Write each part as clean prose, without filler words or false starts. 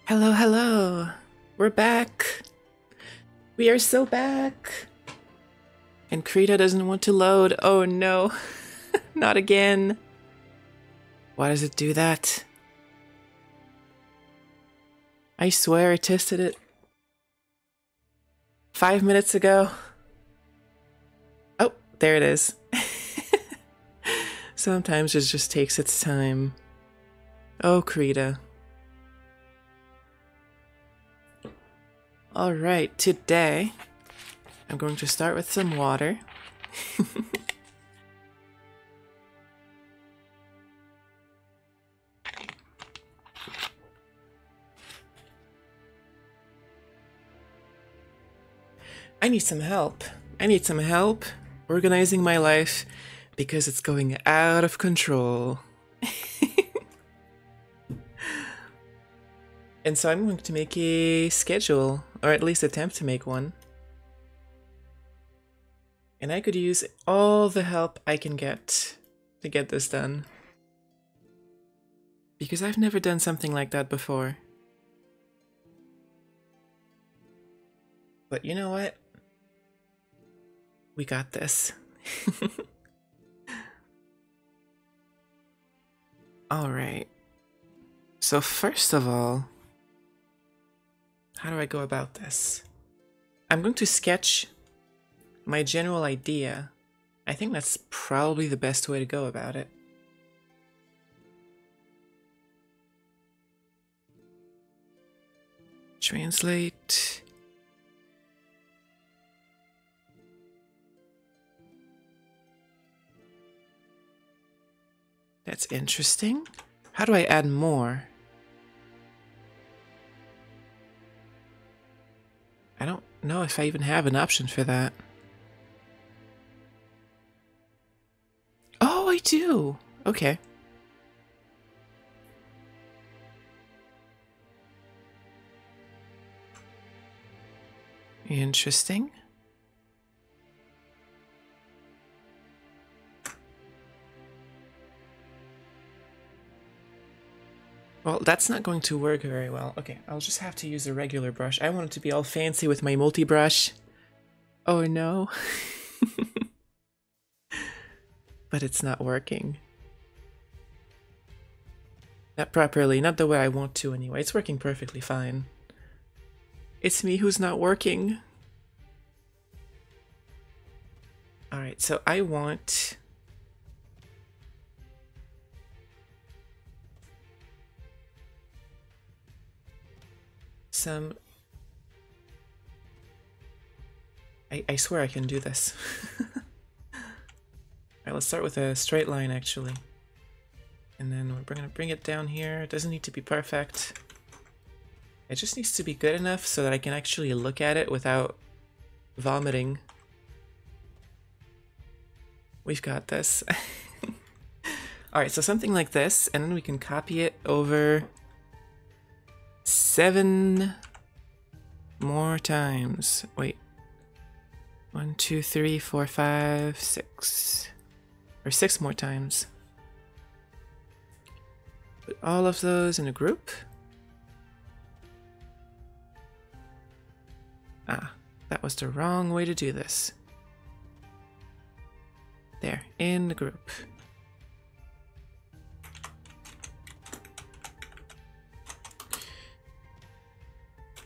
Hello, hello. We're back. We are so back. And Krita doesn't want to load. Oh no. Not again. Why does it do that? I swear I tested it 5 minutes ago. Oh, there it is. Sometimes it just takes its time. Oh, Krita. Alright, today I'm going to start with some water. I need some help. I need some help organizing my life because it's going out of control. And so I'm going to make a schedule, or at least attempt to make one. And I could use all the help I can get to get this done. Because I've never done something like that before. But you know what? We got this. Alright. So first of all, how do I go about this? I'm going to sketch my general idea. I think that's probably the best way to go about it. Translate. That's interesting. How do I add more? I don't know if I even have an option for that. Oh, I do! Okay. Interesting. Well, that's not going to work very well. Okay, I'll just have to use a regular brush. I want it to be all fancy with my multi-brush. Oh no. But it's not working. Not properly, not the way I want to anyway. It's working perfectly fine. It's me who's not working. Alright, so I want... some... I swear I can do this. Alright, let's start with a straight line actually. And then we're gonna bring it down here. It doesn't need to be perfect. It just needs to be good enough so that I can actually look at it without vomiting. We've got this. Alright, so something like this, and then we can copy it over 7 more times. Wait. 1, 2, 3, 4, 5, 6. Or 6 more times. Put all of those in a group. Ah, that was the wrong way to do this. There, in the group.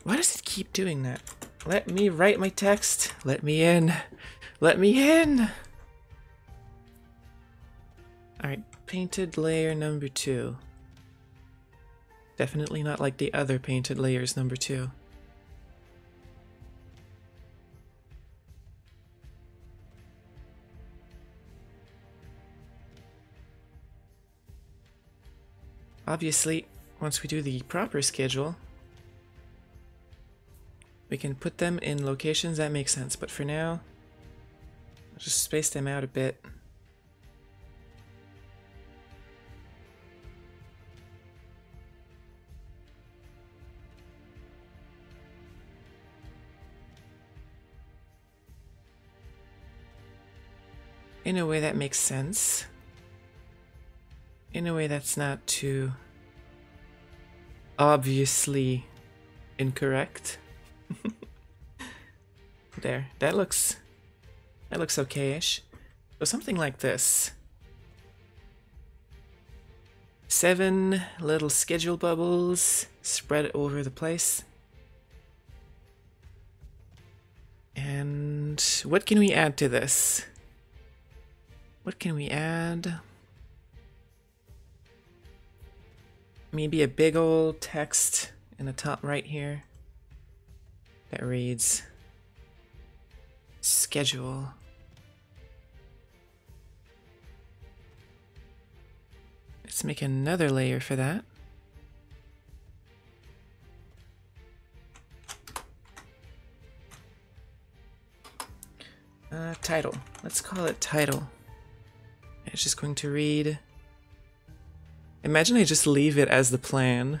Why does it keep doing that? Let me write my text. Let me in. Let me in. Alright, painted layer number 2. Definitely not like the other painted layers number 2. Obviously, once we do the proper schedule, we can put them in locations that make sense, but for now, I'll just space them out a bit. In a way that makes sense. In a way that's not too obviously incorrect. There, that looks okay-ish. So something like this. 7 little schedule bubbles spread over the place. And what can we add to this? What can we add? Maybe a big old text in the top right here that reads schedule. Let's make another layer for that. Title. Let's call it title. It's just going to read. Imagine I just leave it as the plan.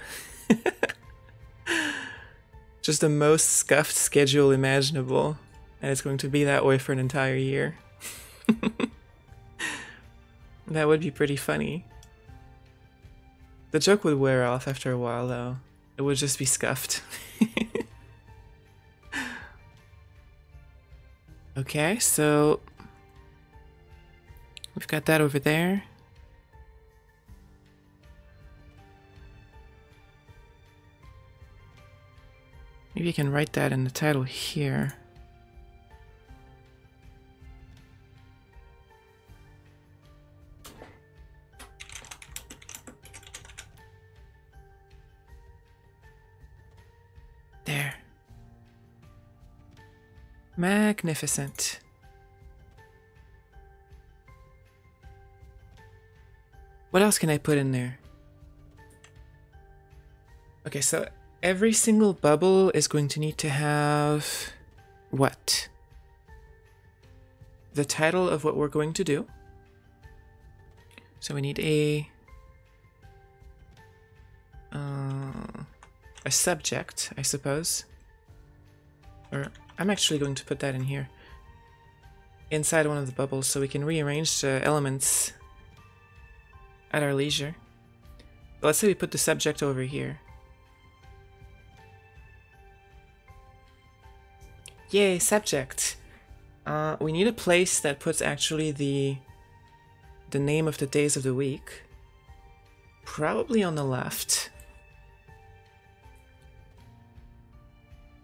Just the most scuffed schedule imaginable. And it's going to be that way for an entire year. That would be pretty funny. The joke would wear off after a while, though. It would just be scuffed. Okay, so we've got that over there. Maybe you can write that in the title here. There. Magnificent. What else can I put in there? Okay, so every single bubble is going to need to have what? The title of what we're going to do. So we need a subject, I suppose. Or I'm actually going to put that in here. Inside one of the bubbles so we can rearrange the elements at our leisure. But let's say we put the subject over here. Yay, subject! We need a place that puts actually the name of the days of the week. Probably on the left.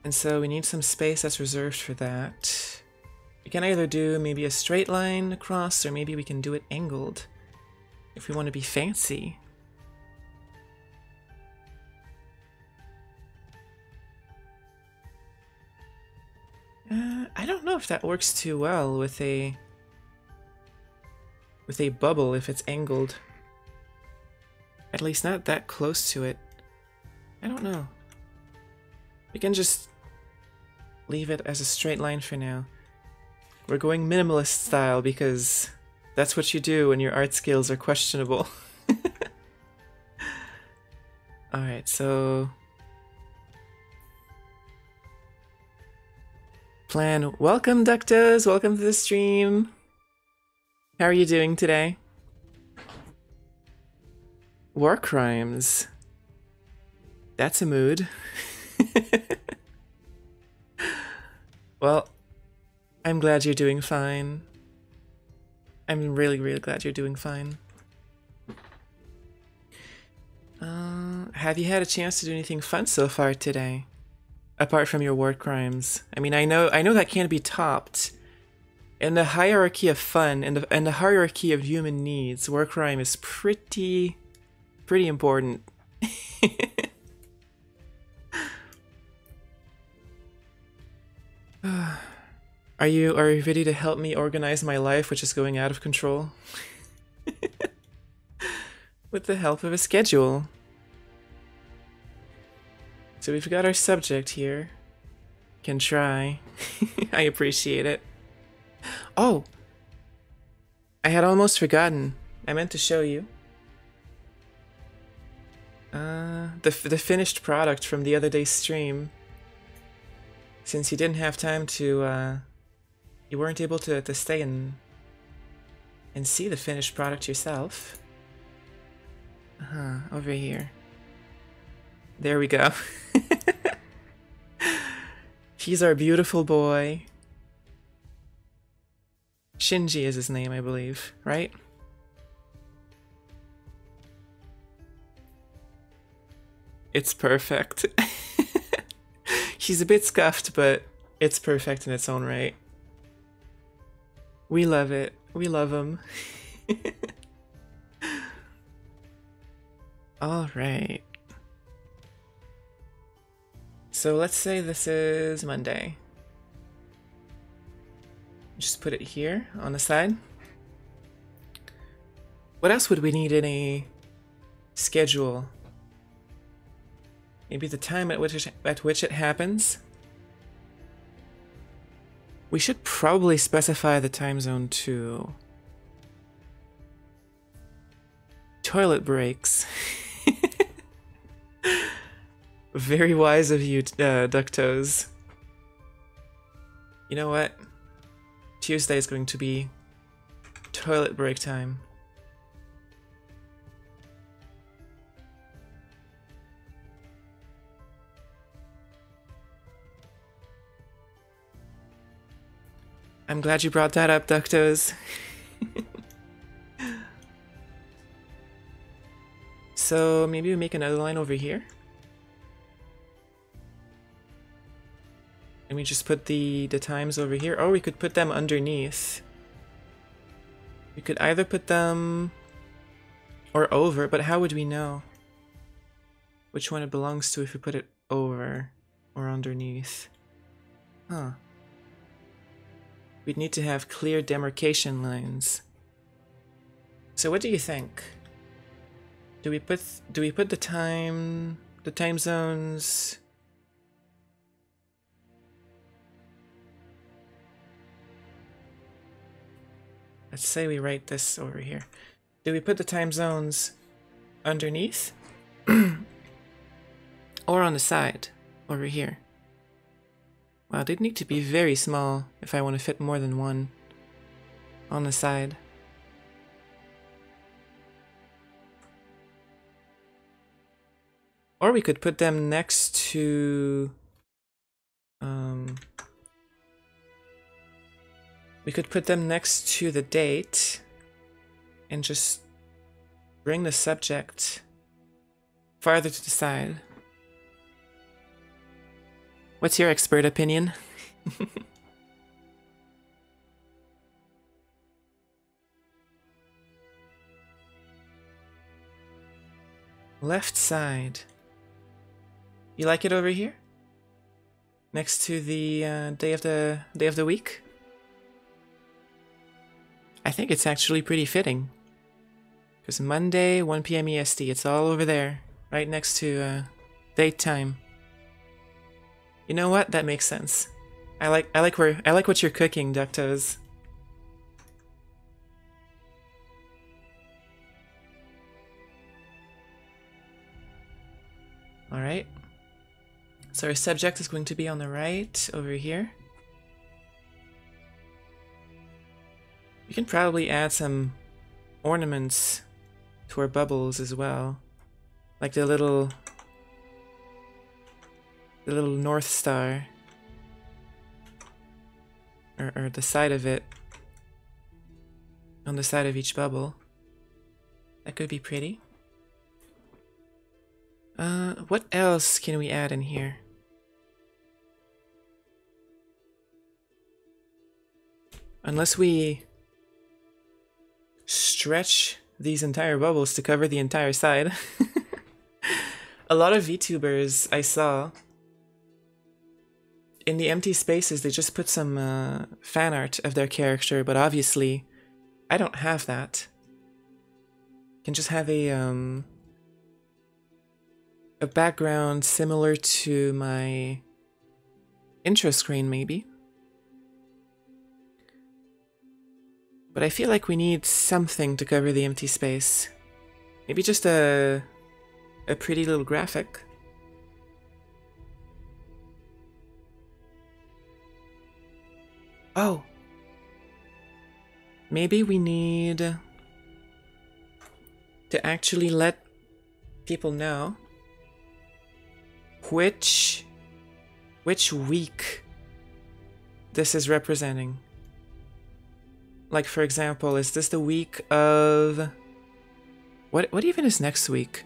And so we need some space that's reserved for that. We can either do maybe a straight line across, or maybe we can do it angled if we want to be fancy. I don't know if that works too well with a bubble if it's angled. At least not that close to it. I don't know. We can just leave it as a straight line for now. We're going minimalist style because that's what you do when your art skills are questionable. Alright, so plan. Welcome, Ductos! Welcome to the stream! How are you doing today? War crimes. That's a mood. Well, I'm glad you're doing fine. I'm really, really glad you're doing fine. Have you had a chance to do anything fun so far today? Apart from your war crimes. I mean, I know that can't be topped. In the hierarchy of fun, and the hierarchy of human needs, war crime is pretty important. Are you ready to help me organize my life, which is going out of control? With the help of a schedule. So we've got our subject here. Can try. I appreciate it. Oh! I had almost forgotten. I meant to show you. The finished product from the other day's stream. Since you didn't have time to, you weren't able to stay and see the finished product yourself. Over here. There we go. He's our beautiful boy. Shinji is his name, I believe, right? It's perfect. He's a bit scuffed, but it's perfect in its own right. We love it. We love him. All right. So let's say this is Monday. Just put it here on the side. What else would we need in a schedule? Maybe the time at which it happens. We should probably specify the time zone too. Toilet breaks. Very wise of you, Ductos. You know what? Tuesday is going to be toilet break time. I'm glad you brought that up, Ductos. So maybe we make another line over here. And we just put the times over here. Or we could put them underneath. We could either put them or over, but how would we know which one it belongs to if we put it over or underneath? Huh. We'd need to have clear demarcation lines. So what do you think? Do we put the time zones? Let's say we write this over here. Do we put the time zones underneath? Or on the side, over here? Wow, they'd need to be very small if I want to fit more than one on the side. Or we could put them next to... we could put them next to the date and just bring the subject farther to the side. What's your expert opinion? Left side. You like it over here? Next to the day of the week? I think it's actually pretty fitting. Because Monday, 1 PM EST, it's all over there. Right next to date time. You know what? That makes sense. I like what you're cooking, Ductos. Alright. So our subject is going to be on the right, over here. We can probably add some ornaments to our bubbles as well. Like the little North Star. Or the side of it. On the side of each bubble. That could be pretty. What else can we add in here? Unless we stretch these entire bubbles to cover the entire side. A lot of VTubers I saw, in the empty spaces, they just put some fan art of their character, but obviously I don't have that. I can just have a background similar to my intro screen, maybe. But I feel like we need something to cover the empty space. Maybe just a pretty little graphic. Oh! Maybe we need to actually let people know which week this is representing. Like, for example, is this the week of... What even is next week?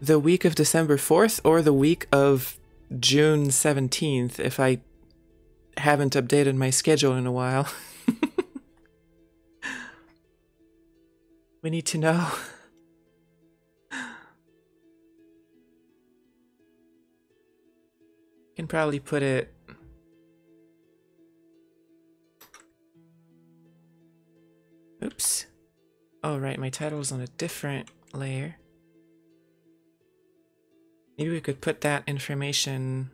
The week of December 4th or the week of June 17th, if I haven't updated my schedule in a while. We need to know. Can probably put it... Oops. Oh, right, my title's on a different layer. Maybe we could put that information...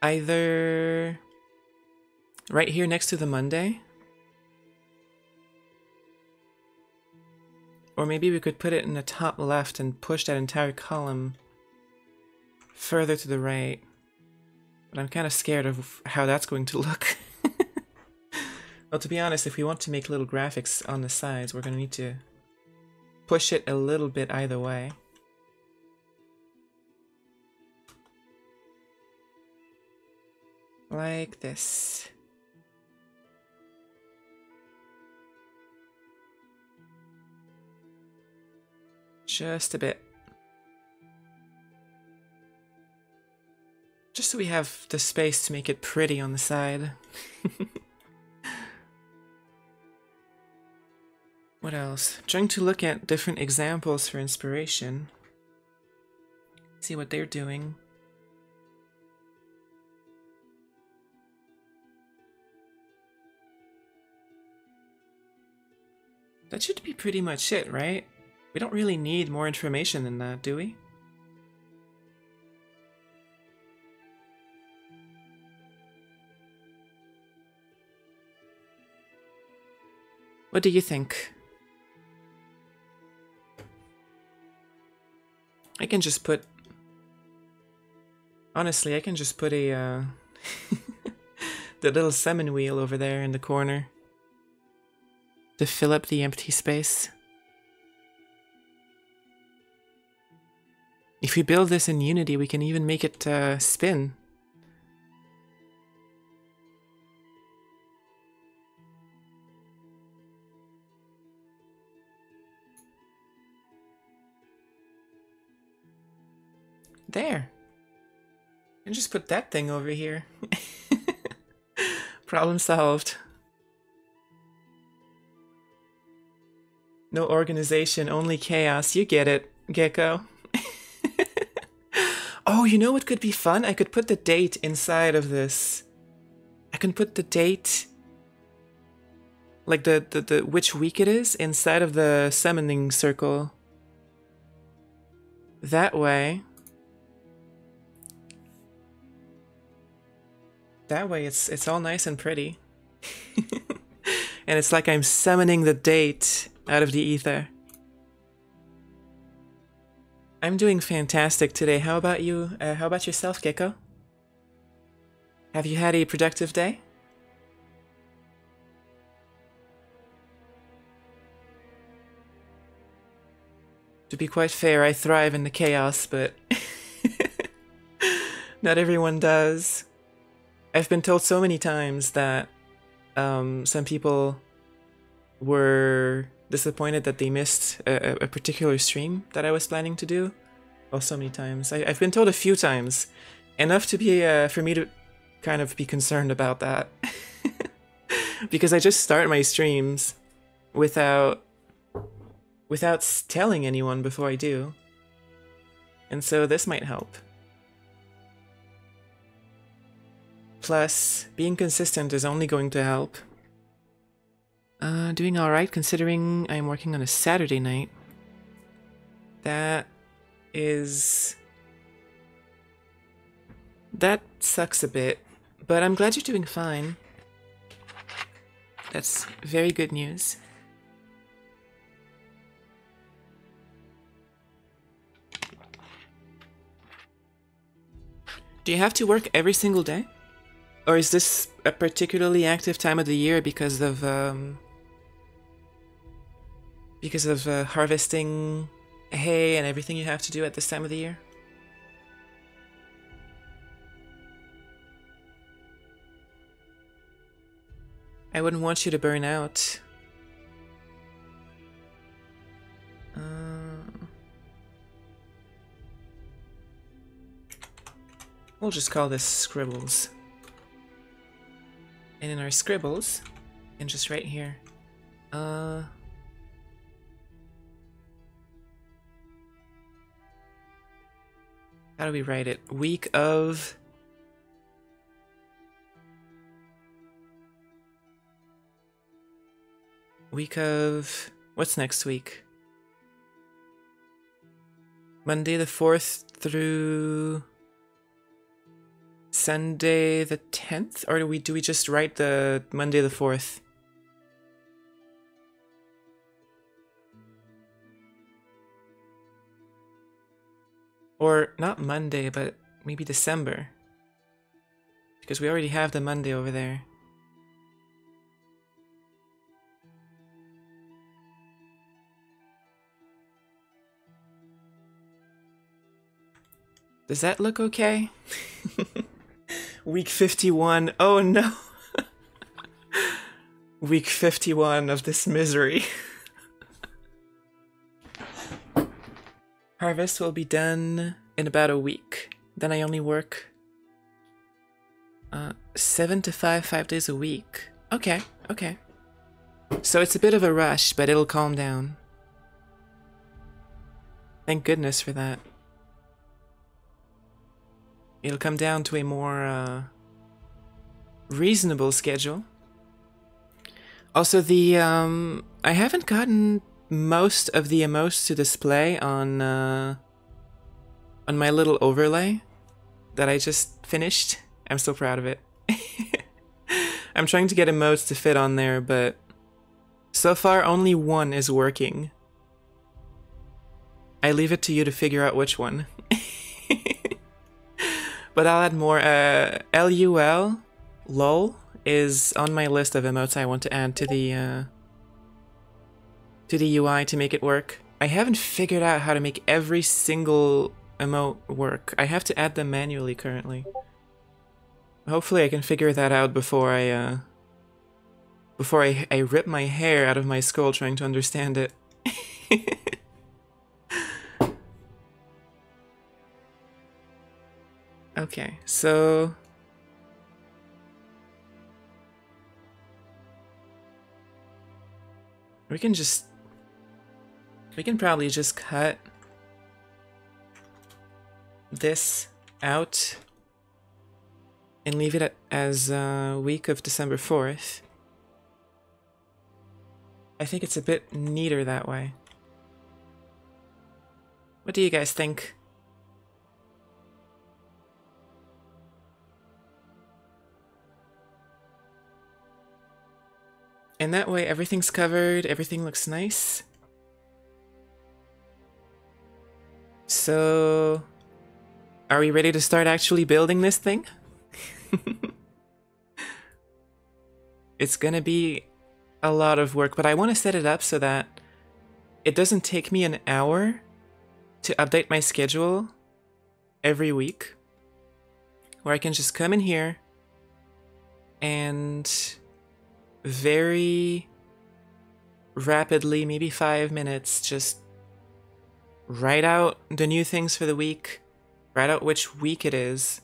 either right here next to the Monday. Or maybe we could put it in the top left and push that entire column further to the right. But I'm kind of scared of how that's going to look. Well, to be honest, if we want to make little graphics on the sides, we're going to need to push it a little bit either way. Like this. Just a bit. Just so we have the space to make it pretty on the side. What else? Trying to look at different examples for inspiration. See what they're doing. That should be pretty much it, right? We don't really need more information than that, do we? What do you think? I can just put... Honestly, I can just put a, the little summon wheel over there in the corner to fill up the empty space. If we build this in Unity, we can even make it spin. There. And just put that thing over here. Problem solved. No organization, only chaos. You get it, Gecko. Oh, you know what could be fun? I could put the date inside of this. I can put the date, like the which week it is, inside of the summoning circle. That way it's all nice and pretty. And it's like I'm summoning the date out of the ether. I'm doing fantastic today. How about you? How about yourself, Gecko? Have you had a productive day? To be quite fair, I thrive in the chaos, but not everyone does. I've been told so many times that some people were disappointed that they missed a particular stream that I was planning to do. Oh, so many times. I've been told a few times. Enough to be for me to kind of be concerned about that. Because I just start my streams without telling anyone before I do. And so this might help. Plus, being consistent is only going to help. Doing alright considering I'm working on a Saturday night. That sucks a bit, but I'm glad you're doing fine. That's very good news. Do you have to work every single day? Or is this a particularly active time of the year because of harvesting hay and everything you have to do at this time of the year? I wouldn't want you to burn out. We'll just call this scribbles. And in our scribbles, and just right here, how do we write it? Week of... What's next week? Monday the 4th through... Sunday the 10th? Or do we just write the Monday the 4th? Or not Monday, but maybe December. Because we already have the Monday over there. Does that look okay? Week 51. Oh no. Week 51 of this misery. Harvest will be done in about a week. Then I only work 7 to 5 days a week. Okay, okay. So it's a bit of a rush, but it'll calm down. Thank goodness for that. It'll come down to a more reasonable schedule. Also, the I haven't gotten most of the emotes to display on my little overlay that I just finished. I'm so proud of it. I'm trying to get emotes to fit on there, but so far only one is working. I leave it to you to figure out which one. But I'll add more. LOL is on my list of emotes I want to add to the UI to make it work. I haven't figured out how to make every single emote work. I have to add them manually currently. Hopefully I can figure that out before I rip my hair out of my skull trying to understand it. Okay, so we can probably just cut this out and leave it as week of December 4th. I think it's a bit neater that way. What do you guys think? And that way everything's covered, everything looks nice. So, are we ready to start actually building this thing? It's gonna be a lot of work, but I want to set it up so that it doesn't take me an hour to update my schedule every week. Where I can just come in here and very rapidly, maybe 5 minutes, just write out the new things for the week, write out which week it is,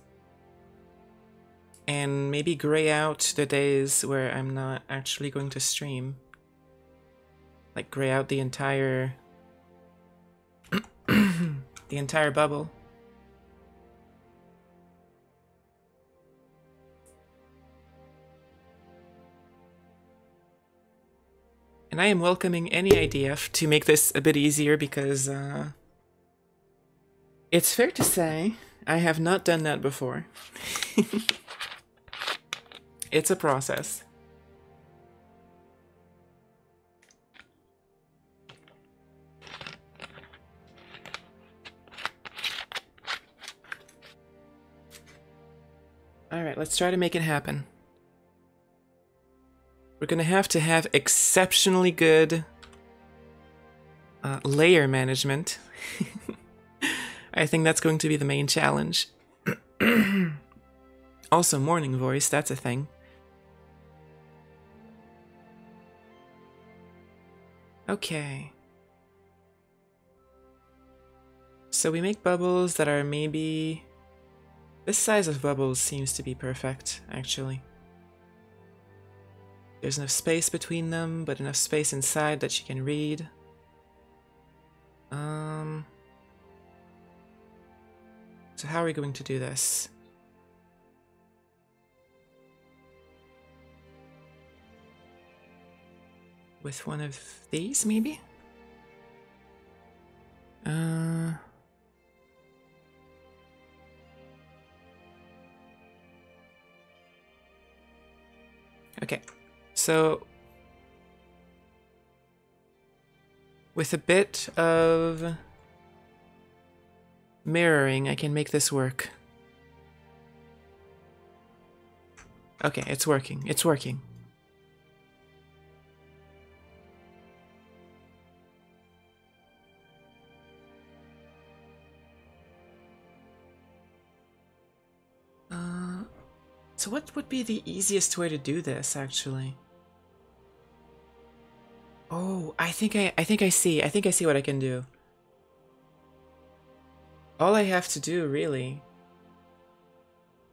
and maybe gray out the days where I'm not actually going to stream. Like gray out the entire the entire bubble. And I am welcoming any idea to make this a bit easier because it's fair to say I have not done that before. It's a process. Alright, let's try to make it happen. We're gonna have to have exceptionally good layer management. I think that's going to be the main challenge. Also, morning voice, that's a thing. Okay. So we make bubbles that are maybe... This size of bubbles seems to be perfect, actually. There's enough space between them, but enough space inside that she can read. So how are we going to do this? With one of these, maybe? Okay, so with a bit of mirroring, I can make this work. Okay, it's working. It's working. So what would be the easiest way to do this, actually? Oh, I think I see. I think I see what I can do. All I have to do, really,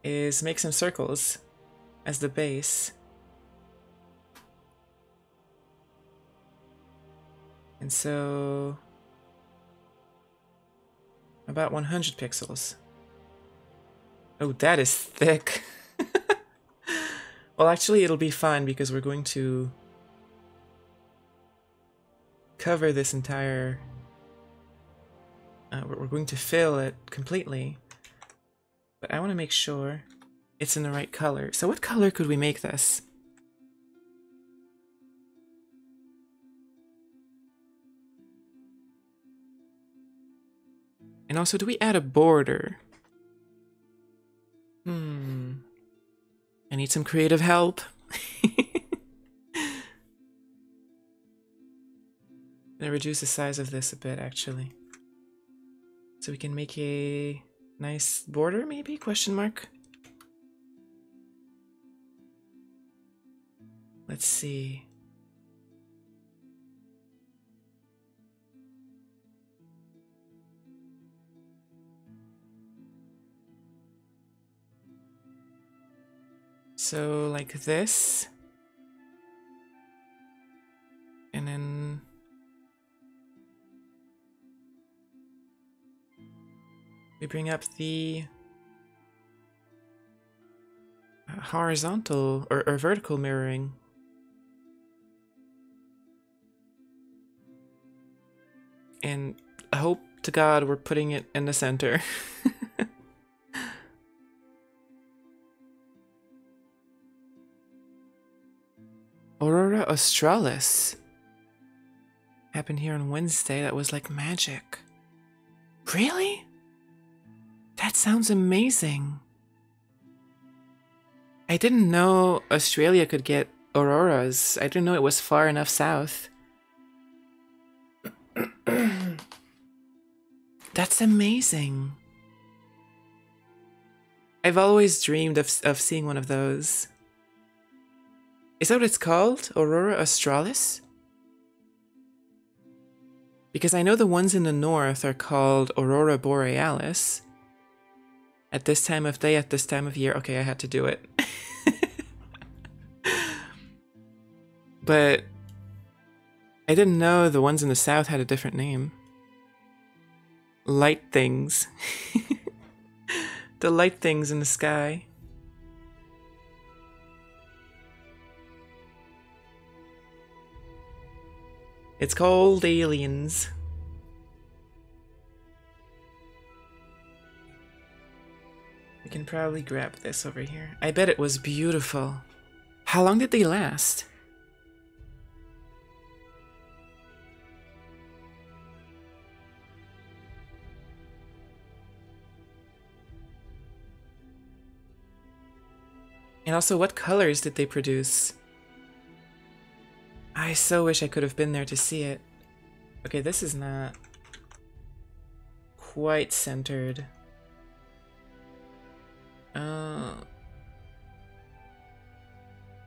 is make some circles as the base. And so... about 100 pixels. Oh, that is thick. Well, actually, it'll be fine because we're going to cover this entire... we're going to fill it completely. But I want to make sure it's in the right color. So what color could we make this? And also, do we add a border? I need some creative help. I'm gonna reduce the size of this a bit, actually. So we can make a nice border, maybe? Question mark? Let's see. So, like this. And then... we bring up the horizontal or vertical mirroring. And I hope to God we're putting it in the center. Aurora Australis happened here on Wednesday. That was like magic. Really? That sounds amazing. I didn't know Australia could get auroras. I didn't know it was far enough south. That's amazing. I've always dreamed of seeing one of those. Is that what it's called? Aurora Australis? Because I know the ones in the north are called Aurora Borealis. At this time of day, at this time of year. Okay, I had to do it. But I didn't know the ones in the south had a different name. Light things. The light things in the sky. It's called aliens. We can probably grab this over here. I bet it was beautiful. How long did they last? And also, what colors did they produce? I so wish I could have been there to see it. Okay, this is not quite centered.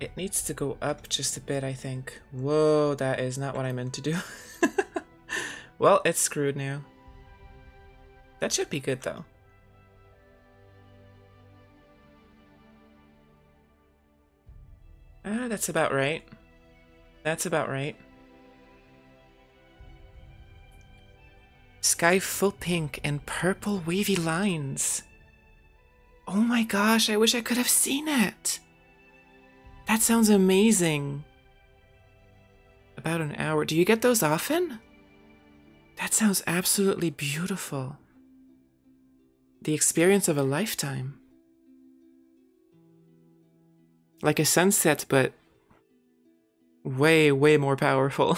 It needs to go up just a bit, I think. Whoa, that is not what I meant to do. Well, it's screwed now. That should be good, though. Ah, that's about right. That's about right. Sky full pink and purple wavy lines. Oh my gosh, I wish I could have seen it. That sounds amazing. About an hour. Do you get those often? That sounds absolutely beautiful. The experience of a lifetime. Like a sunset, but way, way more powerful.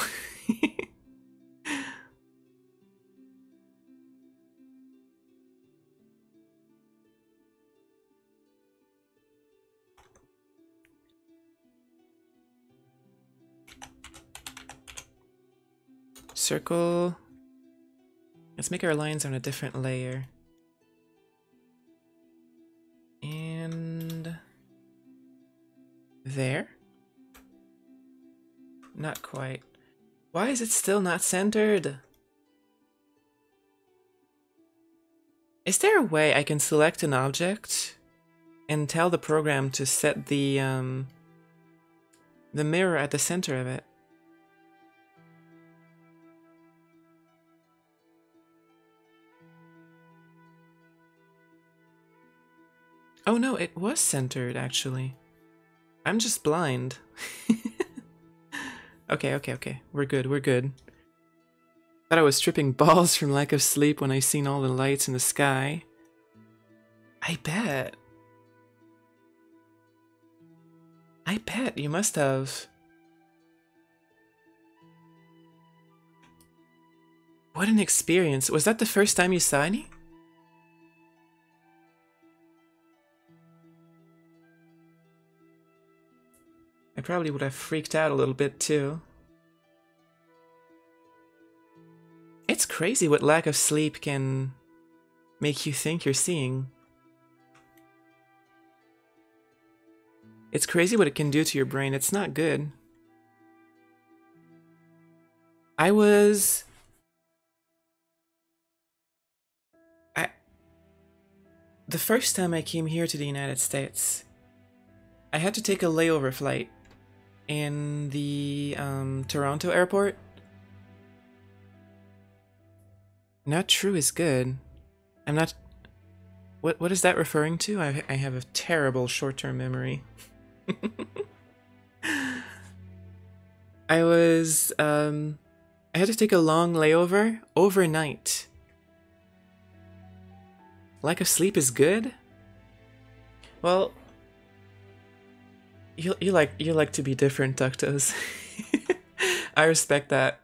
Circle. Let's make our lines on a different layer. And there. Not quite. Why is it still not centered? Is there a way I can select an object and tell the program to set the mirror at the center of it? Oh no, it was centered actually. I'm just blind. Okay. We're good. Thought I was tripping balls from lack of sleep when I seen all the lights in the sky. I bet you must have. What an experience. Was that the first time you saw any? I probably would have freaked out a little bit too. It's crazy what lack of sleep can make you think you're seeing. It's crazy what it can do to your brain. It's not good. The first time I came here to the United States, I had to take a layover flight in the Toronto airport. Not true is good. I'm not... What is that referring to? I have a terrible short-term memory. I had to take a long layover overnight. Lack of sleep is good? Well, you like to be different, Ductos. I respect that.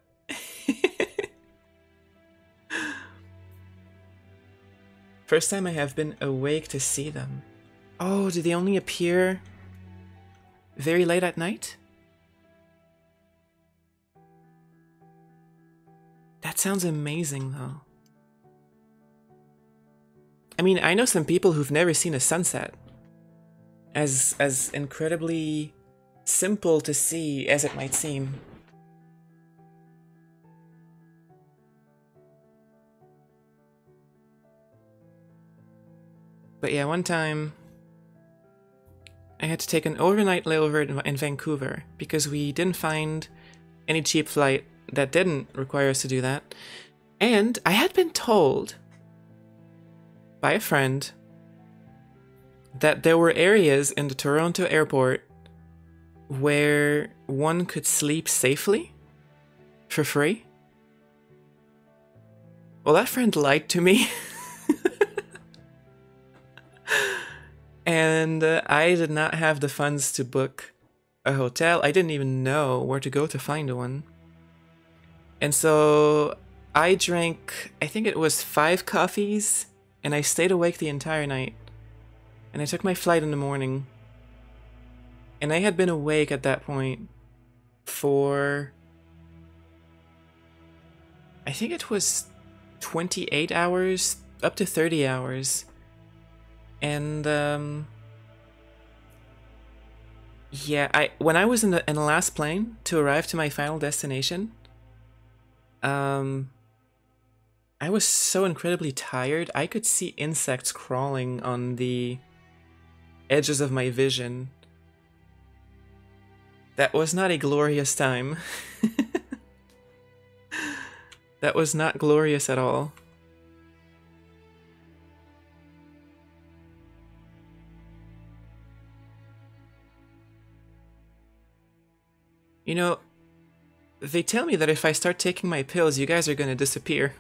First time I have been awake to see them. Oh, do they only appear very late at night? That sounds amazing, though. I mean, I know some people who've never seen a sunset. As incredibly simple to see as it might seem. But yeah, one time I had to take an overnight layover in Vancouver because we didn't find any cheap flight that didn't require us to do that. And I had been told by a friend that there were areas in the Toronto airport where one could sleep safely for free. Well, that friend lied to me. And I did not have the funds to book a hotel. I didn't even know where to go to find one. And so I drank, I think it was 5 coffees, and I stayed awake the entire night. And I took my flight in the morning. And I had been awake at that point for, I think it was 28 hours, up to 30 hours. And Yeah, when I was in the last plane to arrive to my final destination, I was so incredibly tired. I could see insects crawling on the edges of my vision. That was not a glorious time. That was not glorious at all. You know, they tell me that if I start taking my pills, you guys are gonna disappear.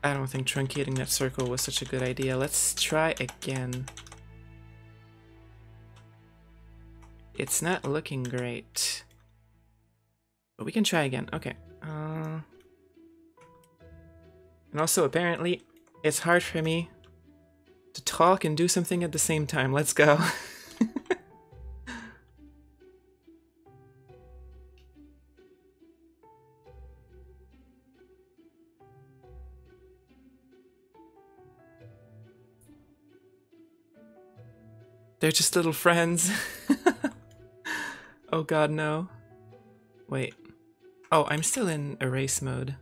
I don't think truncating that circle was such a good idea. Let's try again. It's not looking great. But we can try again. Okay. And also, apparently, it's hard for me to talk and do something at the same time. Let's go. They're just little friends. Oh god, no. Wait. Oh, I'm still in erase mode.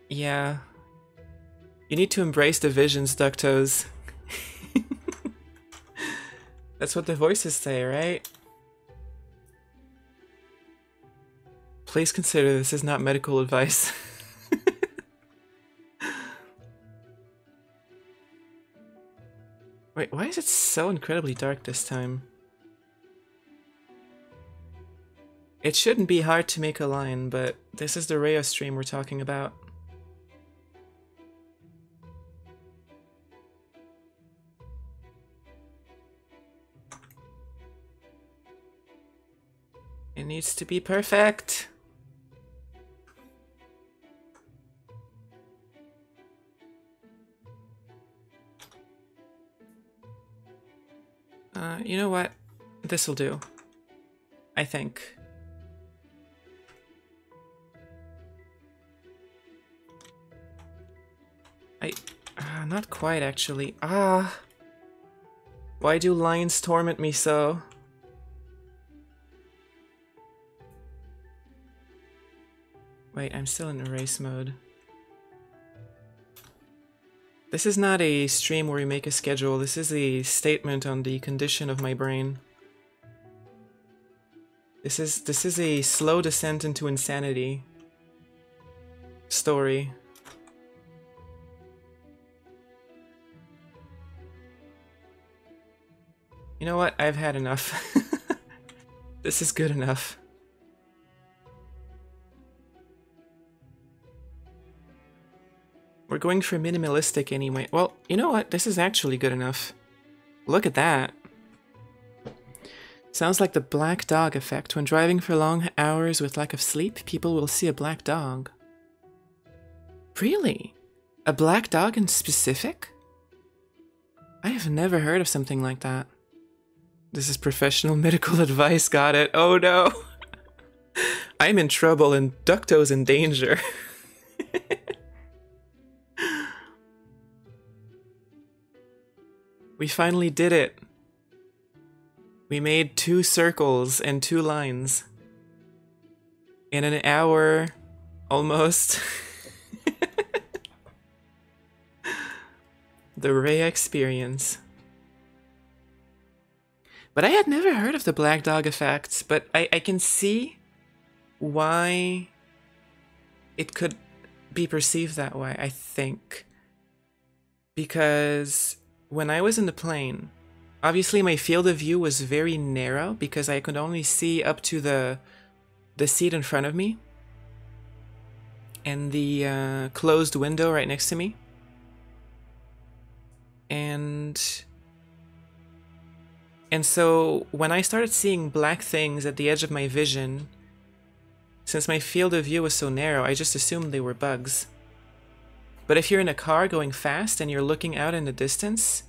Yeah. You need to embrace the visions, Ductos. That's what the voices say, right? Please consider this is not medical advice. Wait, why is it so incredibly dark this time? It shouldn't be hard to make a line, but this is the Rayo stream we're talking about. It needs to be perfect. You know what? This'll do. I think. Not quite actually. Why do lines torment me so? Wait, I'm still in erase mode. This is not a stream where we make a schedule. This is a statement on the condition of my brain. This is a slow descent into insanity story. You know what? I've had enough. This is good enough. We're going for minimalistic anyway. Well, you know what? This is actually good enough. Look at that. Sounds like the black dog effect. When driving for long hours with lack of sleep, people will see a black dog. Really? A black dog in specific? I have never heard of something like that. This is professional medical advice, got it. Oh no! I'm in trouble and Ducto's in danger. We finally did it. We made 2 circles and 2 lines. In an hour, almost. The Ray experience. But I had never heard of the black dog effect, but I can see why it could be perceived that way, I think. Because when I was in the plane, obviously my field of view was very narrow because I could only see up to the seat in front of me and the closed window right next to me. And so when I started seeing black things at the edge of my vision, since my field of view was so narrow, I just assumed they were bugs. But if you're in a car going fast and you're looking out in the distance,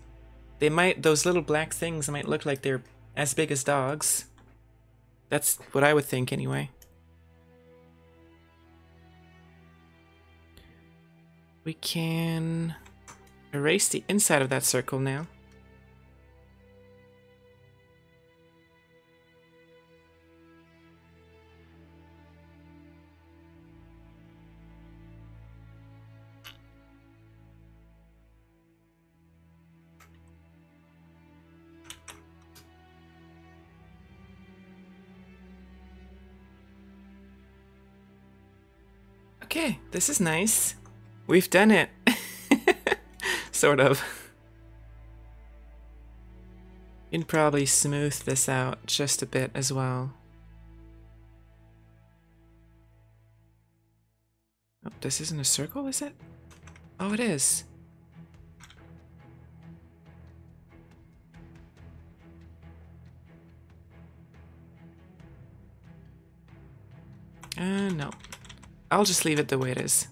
those little black things might look like they're as big as dogs. That's what I would think anyway. We can erase the inside of that circle now. Okay, this is nice. We've done it. Sort of. You can probably smooth this out just a bit as well. Oh, this isn't a circle, is it? Oh, it is. No. I'll just leave it the way it is.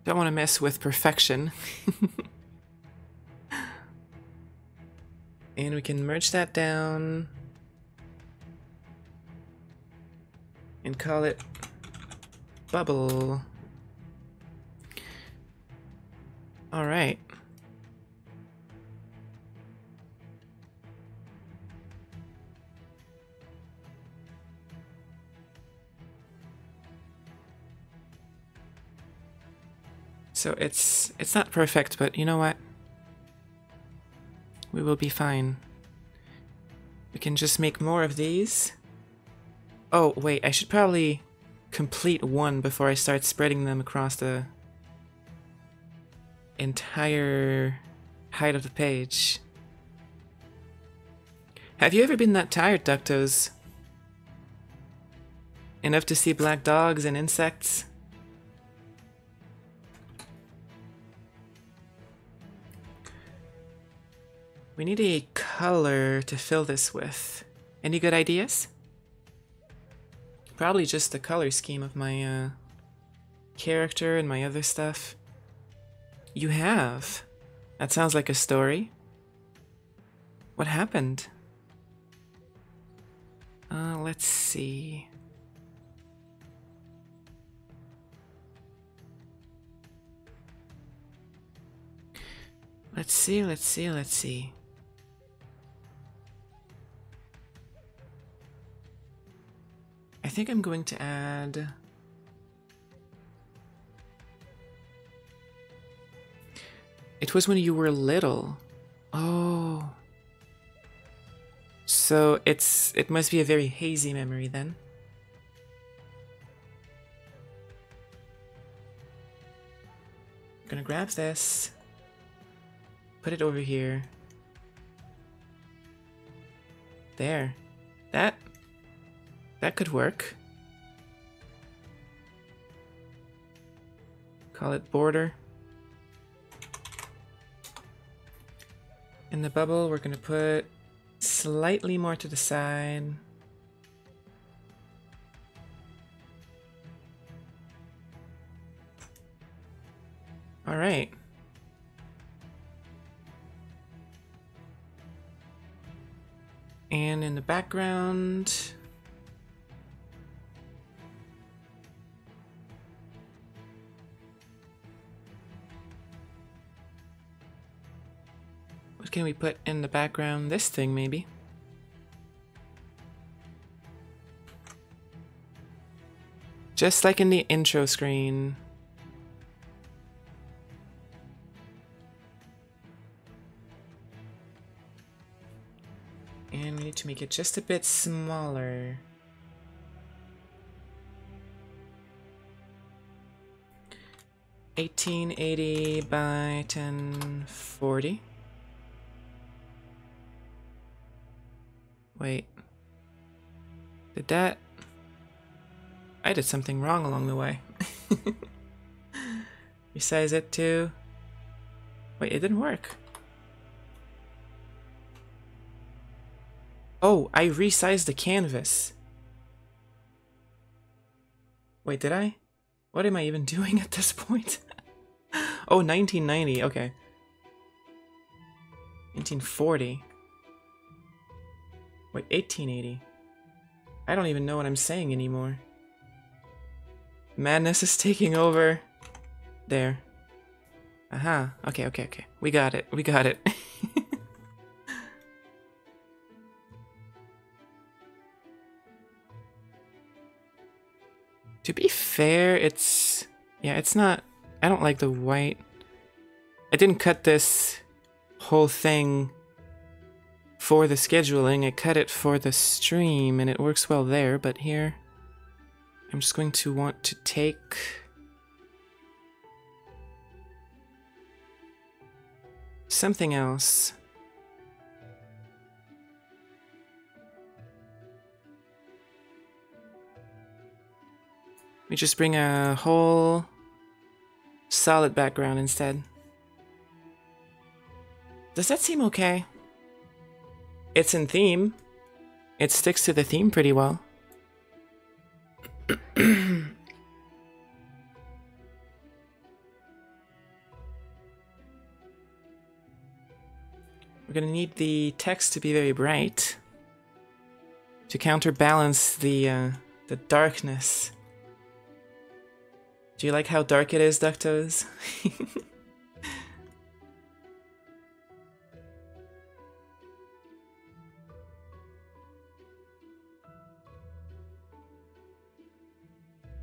Don't want to mess with perfection. And we can merge that down and call it bubble. All right. So it's not perfect, but you know what? We will be fine. We can just make more of these. Oh, wait, I should probably complete one before I start spreading them across the entire height of the page. Have you ever been that tired, Ductos? Enough to see black dogs and insects? We need a color to fill this with. Any good ideas? Probably just the color scheme of my character and my other stuff. You have? That sounds like a story. What happened? Let's see. Let's see. I think I'm going to add... It was when you were little. Oh. So it must be a very hazy memory then. I'm gonna grab this. Put it over here. There. That could work. Call it border. In the bubble, we're gonna put slightly more to the side. All right. And in the background, what can we put in the background? This thing, maybe. Just like in the intro screen. And we need to make it just a bit smaller. (1880 by 1040). Wait. Did that... I did something wrong along the way. Resize it to... Wait, it didn't work. Oh, I resized the canvas. Wait, did I? What am I even doing at this point? Oh, 1990, okay. 1940. Wait, 1880. I don't even know what I'm saying anymore. Madness is taking over. There. Aha. Okay, okay, okay. We got it. We got it. To be fair, it's... yeah, it's not... I don't like the white. I didn't cut this whole thing for the scheduling. I cut it for the stream, and it works well there, but here... I'm just going to want to take... something else. We just bring a whole solid background instead. Does that seem okay? It's in theme. It sticks to the theme pretty well. We're gonna need the text to be very bright to counterbalance the darkness. Do you like how dark it is, Ductos?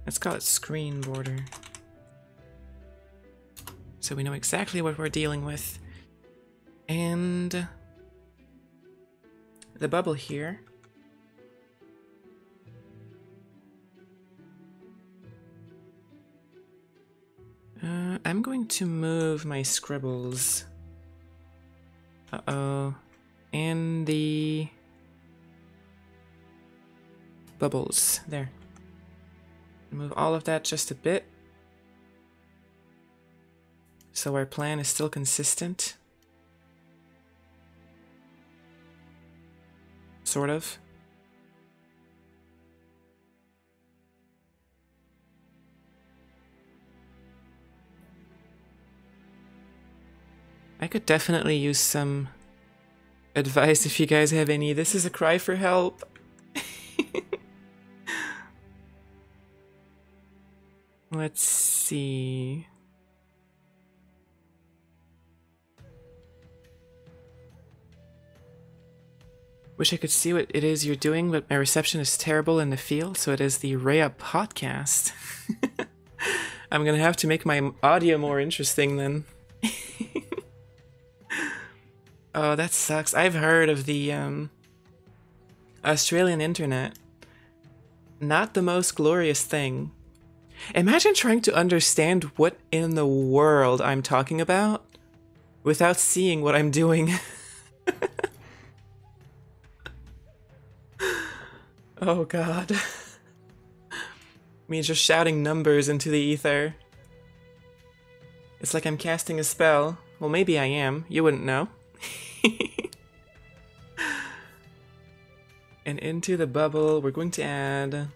Let's call it screen border, so we know exactly what we're dealing with. And the bubble here. I'm going to move my scribbles. Uh-oh. And the bubbles. There. Move all of that just a bit. So our plan is still consistent. Sort of. I could definitely use some advice if you guys have any. This is a cry for help. Let's see. Wish I could see what it is you're doing, but my reception is terrible in the field, so it is the Rhea podcast. I'm gonna have to make my audio more interesting then. Oh, that sucks. I've heard of the Australian internet. Not the most glorious thing. Imagine trying to understand what in the world I'm talking about without seeing what I'm doing. Oh god. Me just shouting numbers into the ether. It's like I'm casting a spell. Well, maybe I am. You wouldn't know. And into the bubble, we're going to add...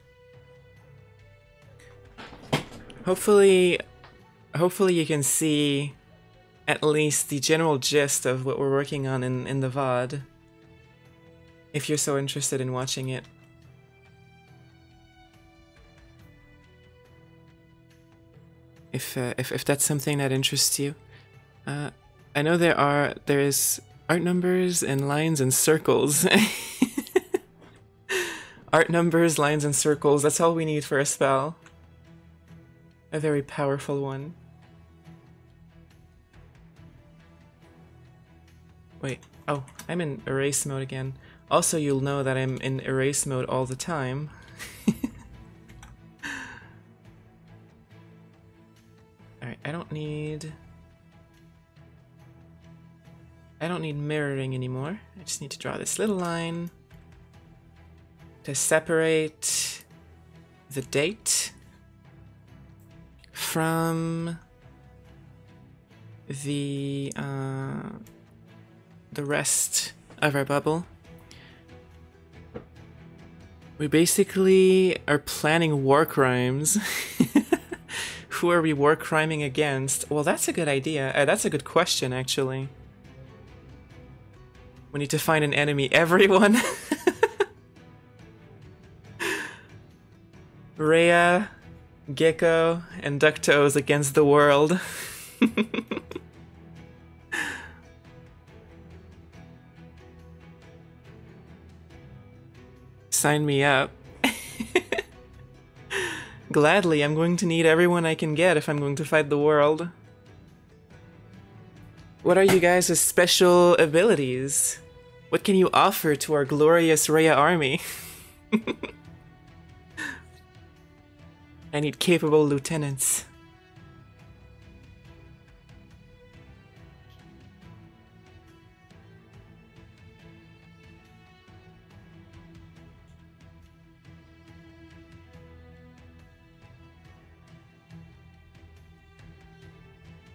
Hopefully you can see at least the general gist of what we're working on in the VOD. If you're so interested in watching it. If that's something that interests you. I know there is art numbers and lines and circles. Art numbers, lines, and circles, that's all we need for a spell. A very powerful one. Wait, oh, I'm in erase mode again. Also, you'll know that I'm in erase mode all the time. Alright, I don't need mirroring anymore. I just need to draw this little line to separate the date from the rest of our bubble. We basically are planning war crimes. Who are we war criming against? Well, that's a good idea. That's a good question, actually. We need to find an enemy. Everyone. Rhea, Gecko, and Ductos against the world. Sign me up. Gladly, I'm going to need everyone I can get if I'm going to fight the world. What are you guys' special abilities? What can you offer to our glorious Rhea army? I need capable lieutenants.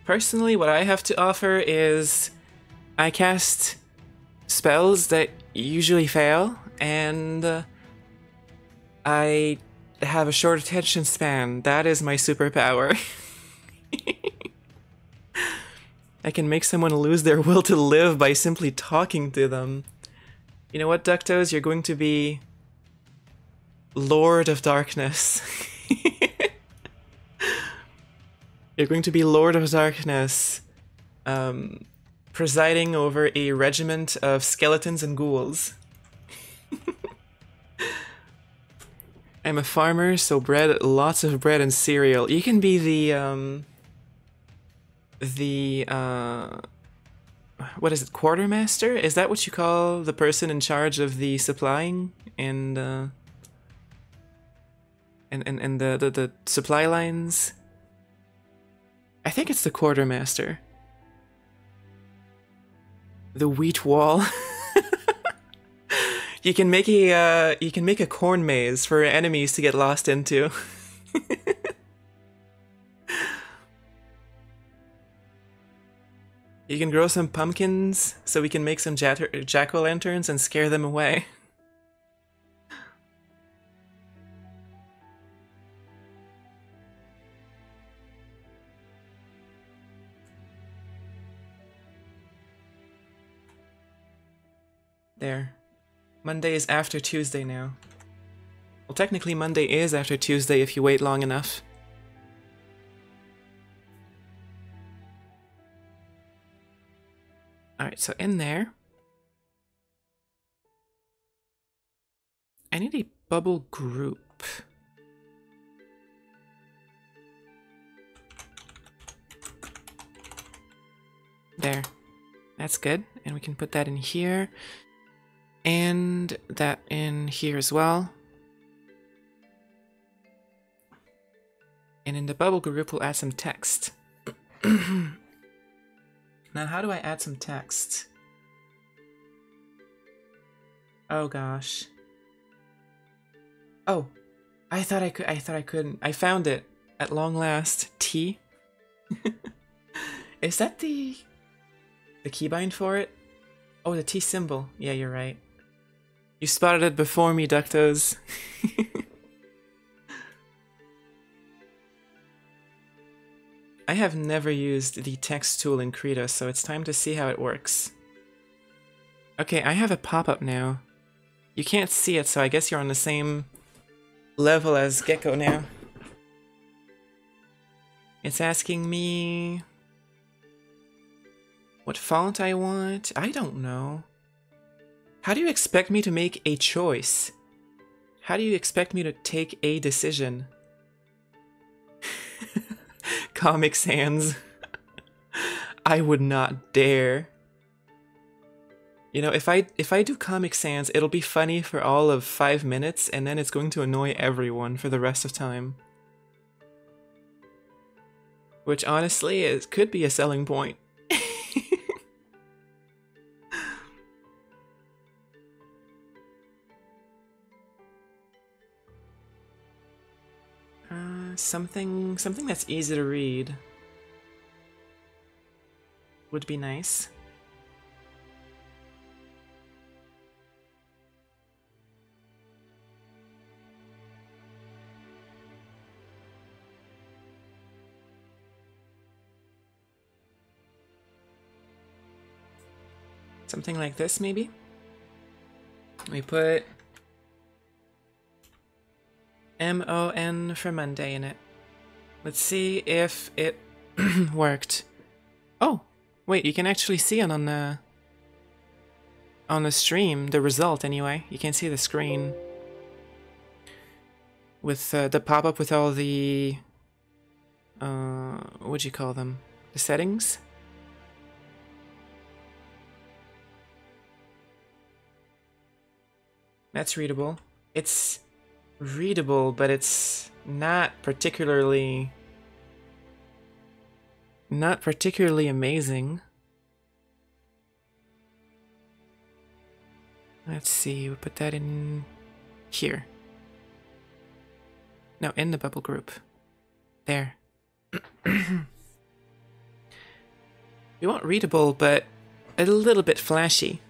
Personally, what I have to offer is I cast spells that usually fail, and I have a short attention span. That is my superpower. I can make someone lose their will to live by simply talking to them. You know what, Ductos? You're going to be Lord of Darkness. You're going to be Lord of Darkness, presiding over a regiment of skeletons and ghouls. I'm a farmer, so bread, lots of bread and cereal. You can be what is it, quartermaster? Is that what you call the person in charge of the supplying and the supply lines? I think it's the quartermaster. The wheat wall. You can make a corn maze for enemies to get lost into. You can grow some pumpkins so we can make some jack-o'-lanterns and scare them away. There. Monday is after Tuesday now. Well, technically Monday is after Tuesday if you wait long enough. Alright, so in there, I need a bubble group. There. That's good. And we can put that in here. And that in here as well. And in the bubble group, we'll add some text. Now, how do I add some text? Oh gosh. Oh, I thought I could. I thought I couldn't. I found it at long last. T. Is that the keybind for it? Oh, the T symbol. Yeah, you're right. You spotted it before me, Ductos. I have never used the text tool in Krita, so it's time to see how it works. Okay, I have a pop-up now. You can't see it, so I guess you're on the same level as Gecko now. It's asking me what font I want. I don't know. How do you expect me to make a choice? How do you expect me to take a decision? Comic Sans. I would not dare. You know, if I do Comic Sans, it'll be funny for all of 5 minutes, and then it's going to annoy everyone for the rest of time. Which honestly, it could be a selling point. Something that's easy to read would be nice. Something like this, maybe? We put MON for Monday in it. Let's see if it worked. Oh, wait, you can actually see it on the stream, the result anyway. You can see the screen with the pop-up with all the what'd you call them? The settings? That's readable. It's readable, but it's not particularly amazing. Let's see, we put that in here. No, in the bubble group. There. We want readable, but a little bit flashy.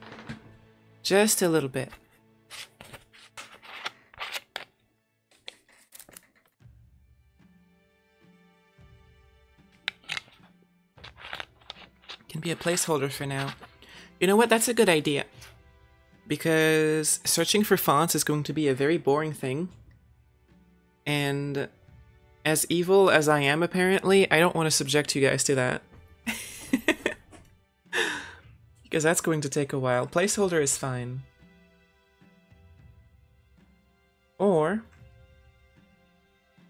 Just a little bit. Can be a placeholder for now. You know what? That's a good idea. Because searching for fonts is going to be a very boring thing. And as evil as I am, apparently, I don't want to subject you guys to that. Because that's going to take a while. Placeholder is fine. Or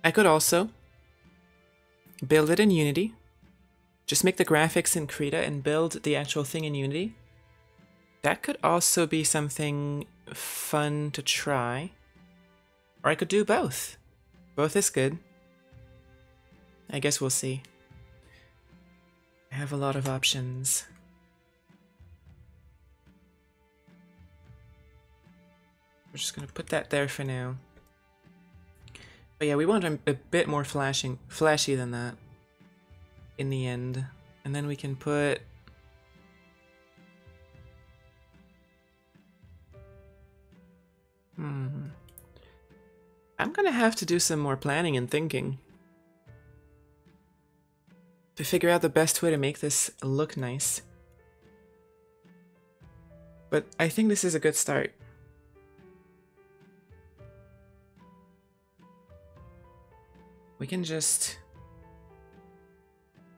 I could also build it in Unity. Just make the graphics in Krita and build the actual thing in Unity. That could also be something fun to try. Or I could do both. Both is good. I guess we'll see. I have a lot of options. We're just gonna put that there for now. But yeah, we want a bit more flashy than that in the end. And then we can put I'm gonna have to do some more planning and thinking to figure out the best way to make this look nice. But I think this is a good start. We can just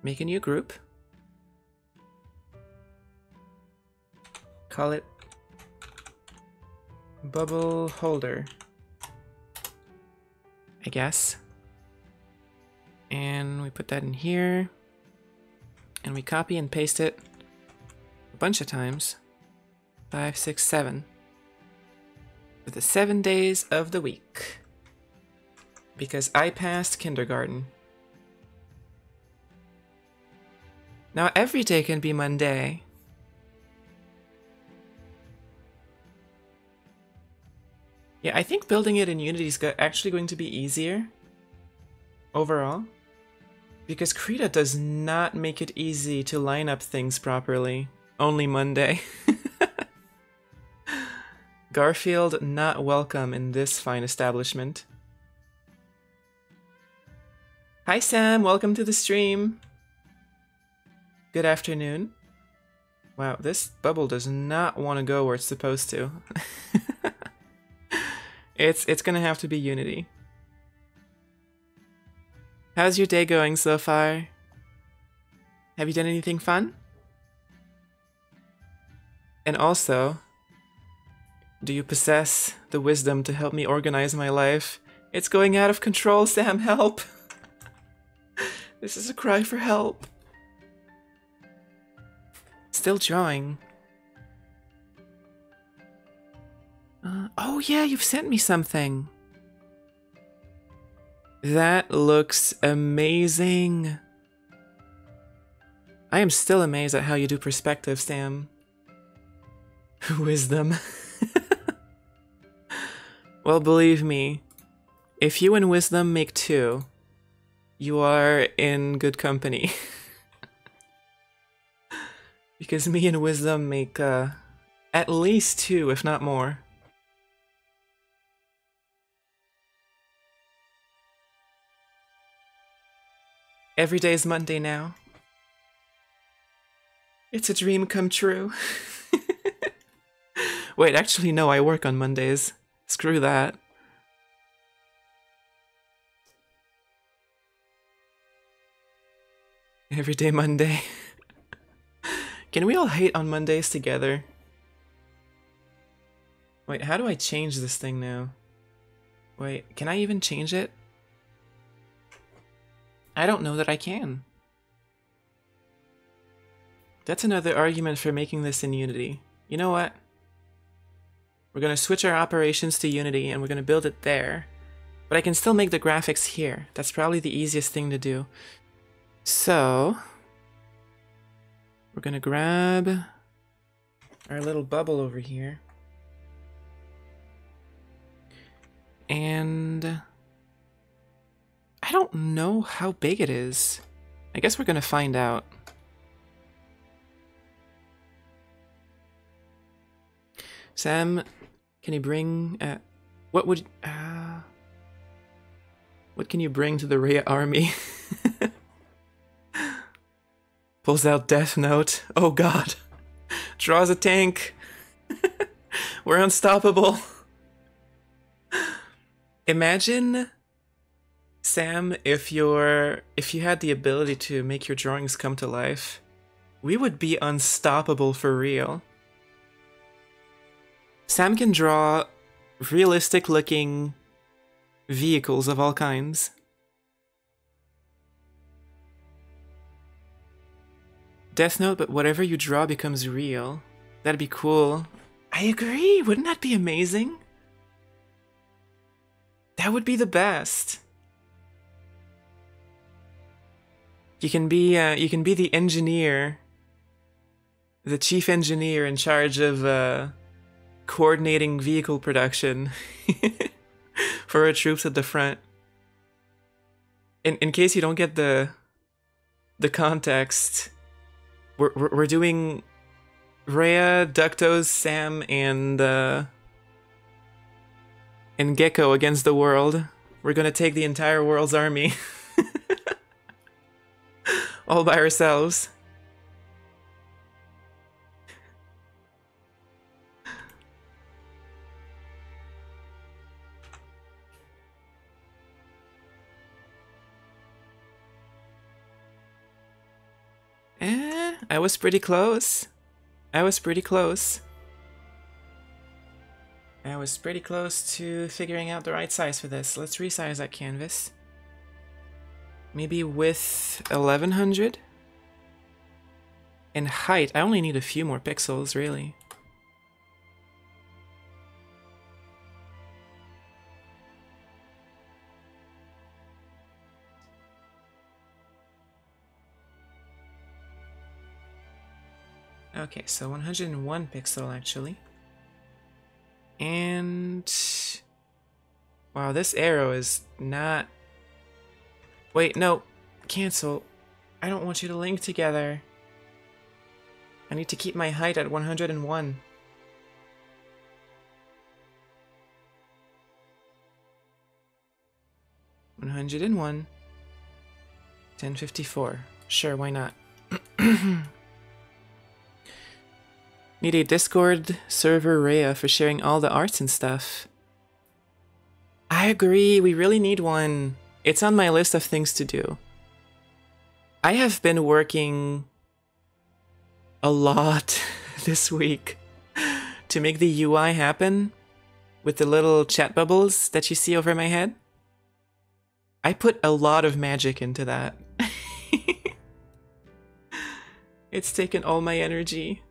make a new group. Call it Bubble Holder, I guess. And we put that in here. And we copy and paste it a bunch of times. 5, 6, 7. For the 7 days of the week. Because I passed kindergarten. Now every day can be Monday. Yeah, I think building it in Unity is actually going to be easier overall. Because Krita does not make it easy to line up things properly. Only Monday. Garfield not welcome in this fine establishment. Hi Sam, welcome to the stream. Good afternoon. Wow, this bubble does not want to go where it's supposed to. It's gonna have to be Unity. How's your day going so far? Have you done anything fun? And also, do you possess the wisdom to help me organize my life? It's going out of control, Sam, help! This is a cry for help. Still drawing. Oh yeah, you've sent me something. That looks amazing. I am still amazed at how you do perspective, Sam. Wisdom. Well, believe me, if you and Wisdom make 2, you are in good company. Because me and Wisdom make at least 2, if not more. Every day's Monday now. It's a dream come true. Wait, actually no, I work on Mondays. Screw that. Everyday Monday. Can we all hate on Mondays together? Wait, how do I change this thing now? Wait, can I even change it? I don't know that I can. That's another argument for making this in Unity. You know what? We're gonna switch our operations to Unity and we're gonna build it there. But I can still make the graphics here. That's probably the easiest thing to do. So, we're gonna grab our little bubble over here. And I don't know how big it is. I guess we're gonna find out. Sam, can you bring what can you bring to the Rhea army? Pulls out Death Note. Oh god. Draws a tank. We're unstoppable. Imagine, Sam, if you had the ability to make your drawings come to life, we would be unstoppable for real. Sam can draw realistic looking vehicles of all kinds. Death Note, but whatever you draw becomes real. That'd be cool. I agree, wouldn't that be amazing? That would be the best. You can be the engineer, the chief engineer in charge of coordinating vehicle production for our troops at the front. In case you don't get the context, we're doing Rhea, Ductos, Sam, and Gecko against the world. We're gonna take the entire world's army. All by ourselves. I was pretty close. I was pretty close to figuring out the right size for this. Let's resize that canvas. Maybe width 1100? And height, I only need a few more pixels, really. Okay, so 101 pixel actually. And wow, this arrow is not... Wait, no, cancel. I don't want you to link together. I need to keep my height at 101. $101. 1054. Sure, why not? Need a Discord server Rhea for sharing all the arts and stuff. I agree, we really need one. It's on my list of things to do. I have been working a lot this week to make the UI happen with the little chat bubbles that you see over my head. I put a lot of magic into that. It's taken all my energy.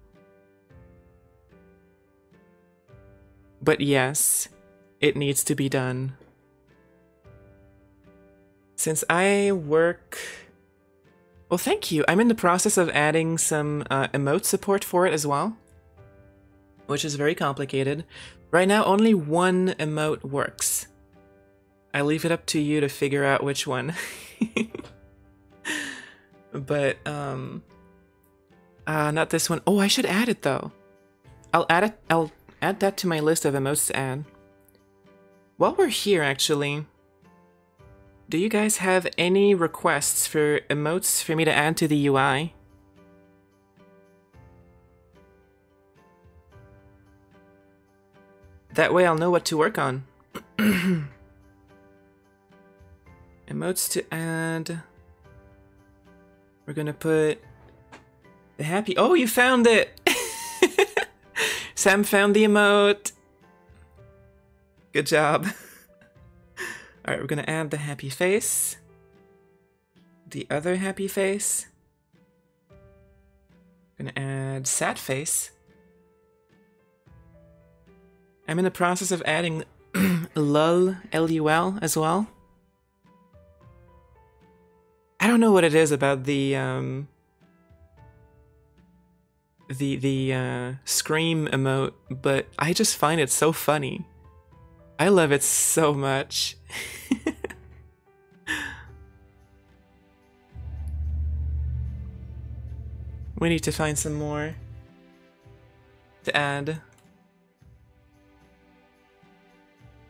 But yes, it needs to be done. Since I work... Well, thank you. I'm in the process of adding some emote support for it as well, which is very complicated. Right now, only one emote works. I leave it up to you to figure out which one. But, not this one. Oh, I should add it, though. I'll add that to my list of emotes to add. While we're here, actually, do you guys have any requests for emotes for me to add to the UI? That way I'll know what to work on. Emotes to add. We're gonna put the happy. Oh, you found it! Sam found the emote. Good job. Alright, we're gonna add the happy face. The other happy face. Gonna add sad face. I'm in the process of adding lul, L-U-L, as well. I don't know what it is about the scream emote, but I just find it so funny. I love it so much. We need to find some more to add.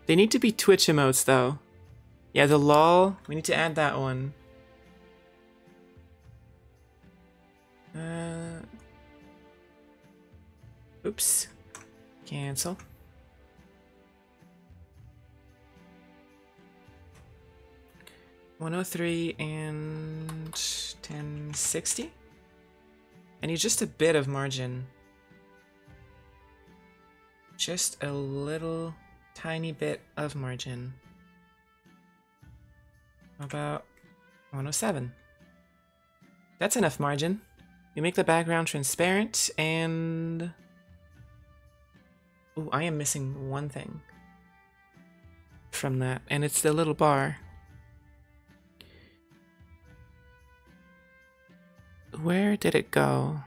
They need to be Twitch emotes though. Yeah, the lol, we need to add that one. Oops. Cancel. $103 and 1060. I need just a bit of margin. Just a little tiny bit of margin. About 107. That's enough margin. You make the background transparent and... Ooh, I am missing one thing from that, and it's the little bar. Where did it go?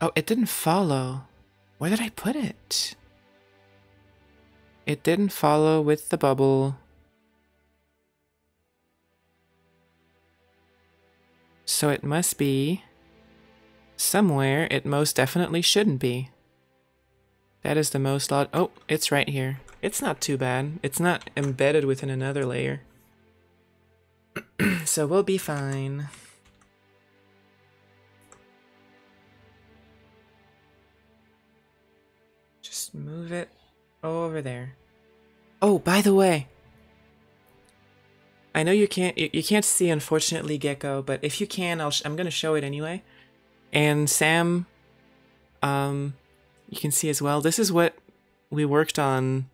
Oh, it didn't follow. Where did I put it? It didn't follow with the bubble. So it must be somewhere it most definitely shouldn't be. That is the most odd. Oh, it's right here. It's not too bad. It's not embedded within another layer. So we'll be fine. Just move it over there. Oh, by the way, I know you can't see, unfortunately, Gecko, but if you can, I'm gonna show it anyway. And Sam, you can see as well. This is what we worked on.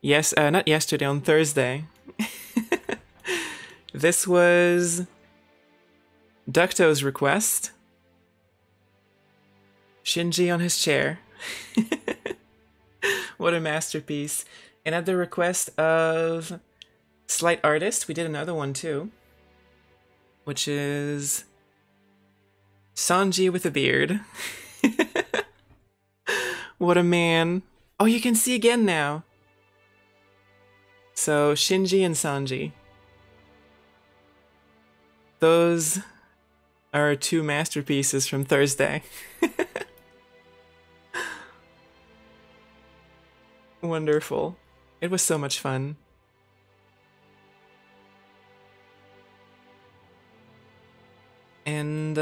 Yes, not yesterday, on Thursday. This was Ducto's request. Shinji on his chair. What a masterpiece. And at the request of Slight Artist, we did another one too, which is Sanji with a beard. What a man. Oh, you can see again now. So Shinji and Sanji. Those are two masterpieces from Thursday. Wonderful. It was so much fun. And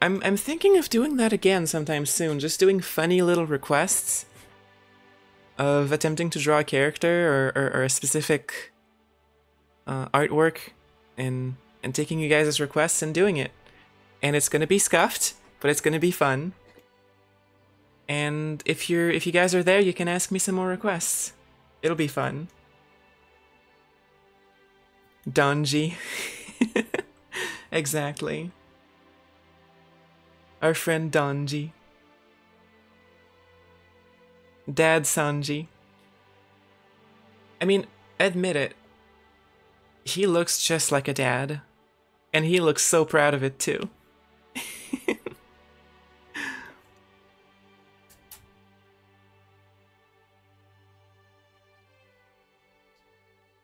I'm thinking of doing that again sometime soon, just doing funny little requests of attempting to draw a character or a specific artwork and taking you guys' requests and doing it. And it's gonna be scuffed, but it's gonna be fun. And if you guys are there, you can ask me some more requests. It'll be fun. Donji. Exactly. Our friend Donji. Dad Sanji. I mean, admit it. He looks just like a dad. And he looks so proud of it too.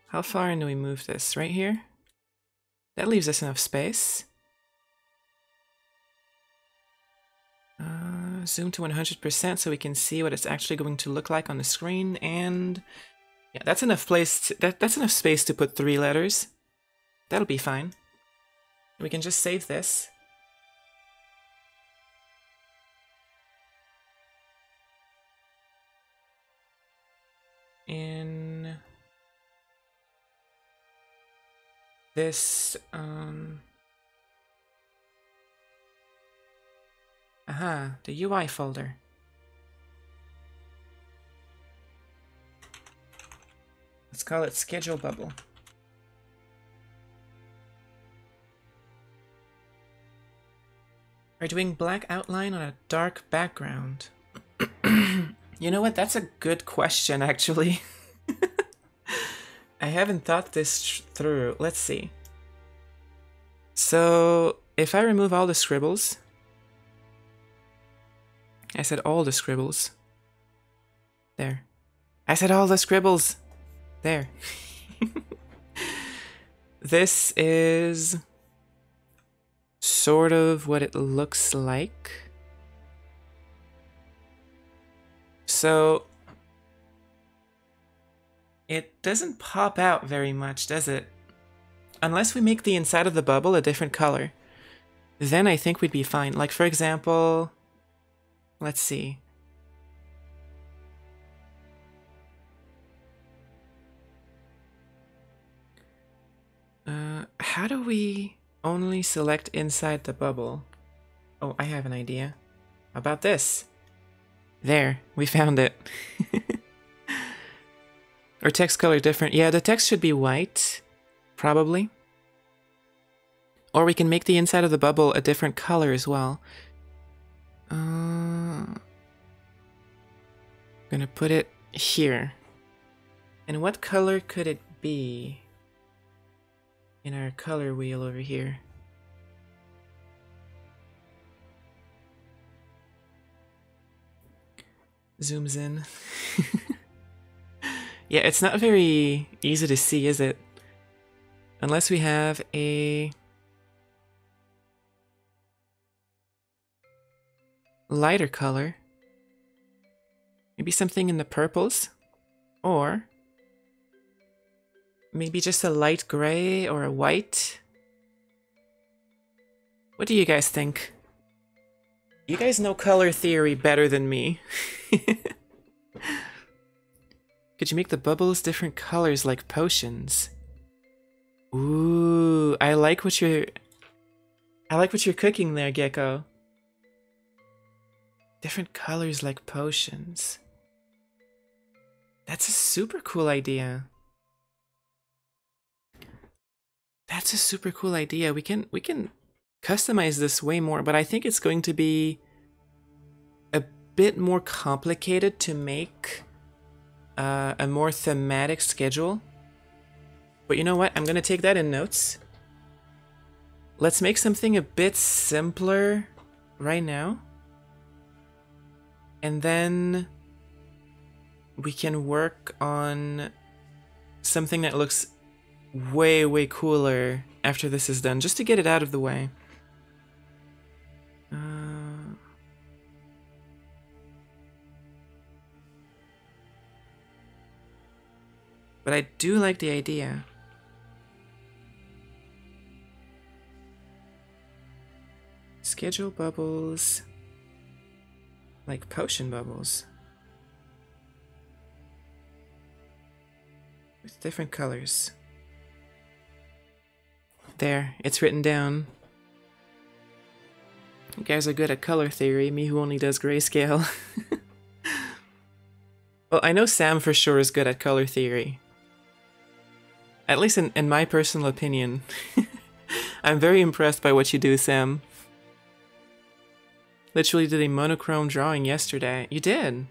How far in do we move this? Right here? That leaves us enough space. Zoom to 100% so we can see what it's actually going to look like on the screen, and yeah, that's enough place. That's enough space to put 3 letters. That'll be fine. We can just save this. In this, aha, the UI folder. Let's call it schedule bubble. We're doing black outline on a dark background. You know what? That's a good question, actually. I haven't thought this through. Let's see. So, if I remove all the scribbles... I said all the scribbles. There. I said all the scribbles. There. This is sort of what it looks like. So it doesn't pop out very much, does it? Unless we make the inside of the bubble a different color. Then I think we'd be fine. Like, for example, let's see. How do we only select inside the bubble? Oh, I have an idea. How about this? There, we found it. Or text color different. Yeah, the text should be white, probably. Or we can make the inside of the bubble a different color as well. Gonna put it here. And what color could it be? In our color wheel over here. Zooms in. Yeah, it's not very easy to see, is it? Unless we have a lighter color. Maybe something in the purples. Or maybe just a light gray or a white. What do you guys think? You guys know color theory better than me. Could you make the bubbles different colors like potions? Ooh, I like what you're cooking there, Gecko. Different colors like potions. That's a super cool idea. That's a super cool idea. We can customize this way more, but I think it's going to be a bit more complicated to make a more thematic schedule. But you know what? I'm gonna take that in notes. Let's make something a bit simpler right now. And then we can work on something that looks way, way cooler after this is done, just to get it out of the way. But I do like the idea. Schedule bubbles like potion bubbles with different colors. There, it's written down. You guys are good at color theory, me who only does grayscale. Well, I know Sam for sure is good at color theory. At least in my personal opinion. I'm very impressed by what you do, Sam. Literally did a monochrome drawing yesterday. You did.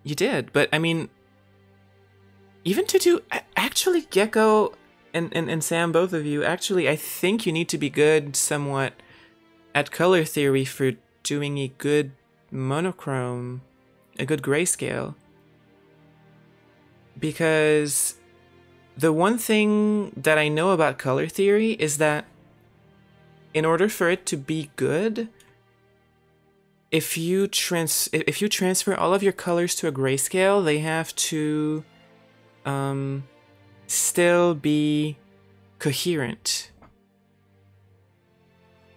You did, but I mean, even to do, actually Gecko and Sam, both of you, actually I think you need to be good somewhat at color theory for doing a good monochrome, a good grayscale. Because the one thing that I know about color theory is that in order for it to be good, if you transfer all of your colors to a grayscale, they have to still be coherent.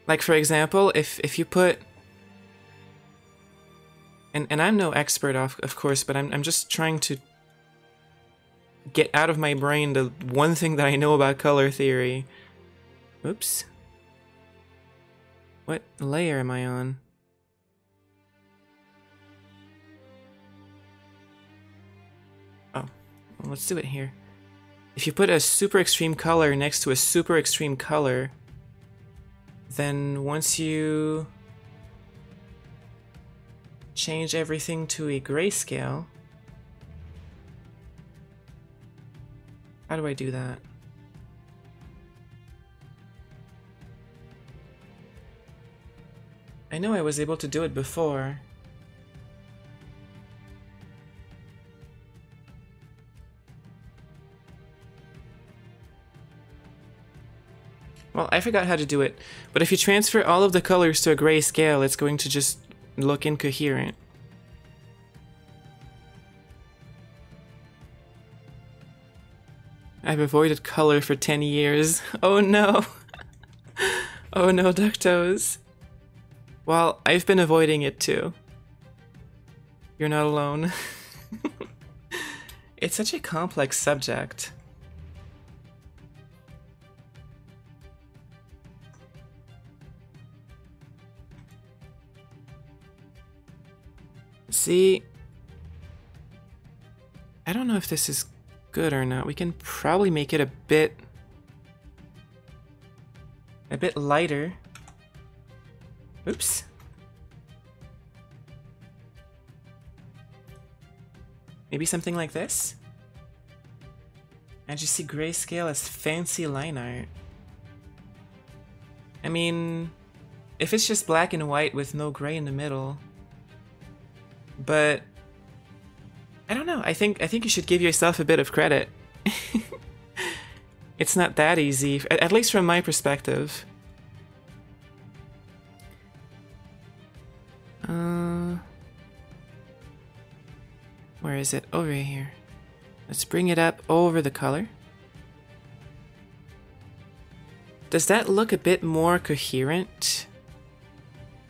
Like, for example, if you put, and I'm no expert of course, but I'm just trying to get out of my brain the one thing that I know about color theory. Oops. What layer am I on? Oh, well, let's do it here. If you put a super extreme color next to a super extreme color, then once you change everything to a grayscale, how do I do that? I know I was able to do it before. Well, I forgot how to do it, but if you transfer all of the colors to a grayscale, it's going to just look incoherent. I've avoided color for 10 years. Oh no! Oh no, Ductos. Well, I've been avoiding it too. You're not alone. It's such a complex subject. See, I don't know if this is good or not. We can probably make it a bit lighter. Oops. Maybe something like this? And you see grayscale as fancy line art. I mean, if it's just black and white with no gray in the middle. But I don't know. I think you should give yourself a bit of credit. It's not that easy, at least from my perspective. Where is it? Over here. Let's bring it up over the color. Does that look a bit more coherent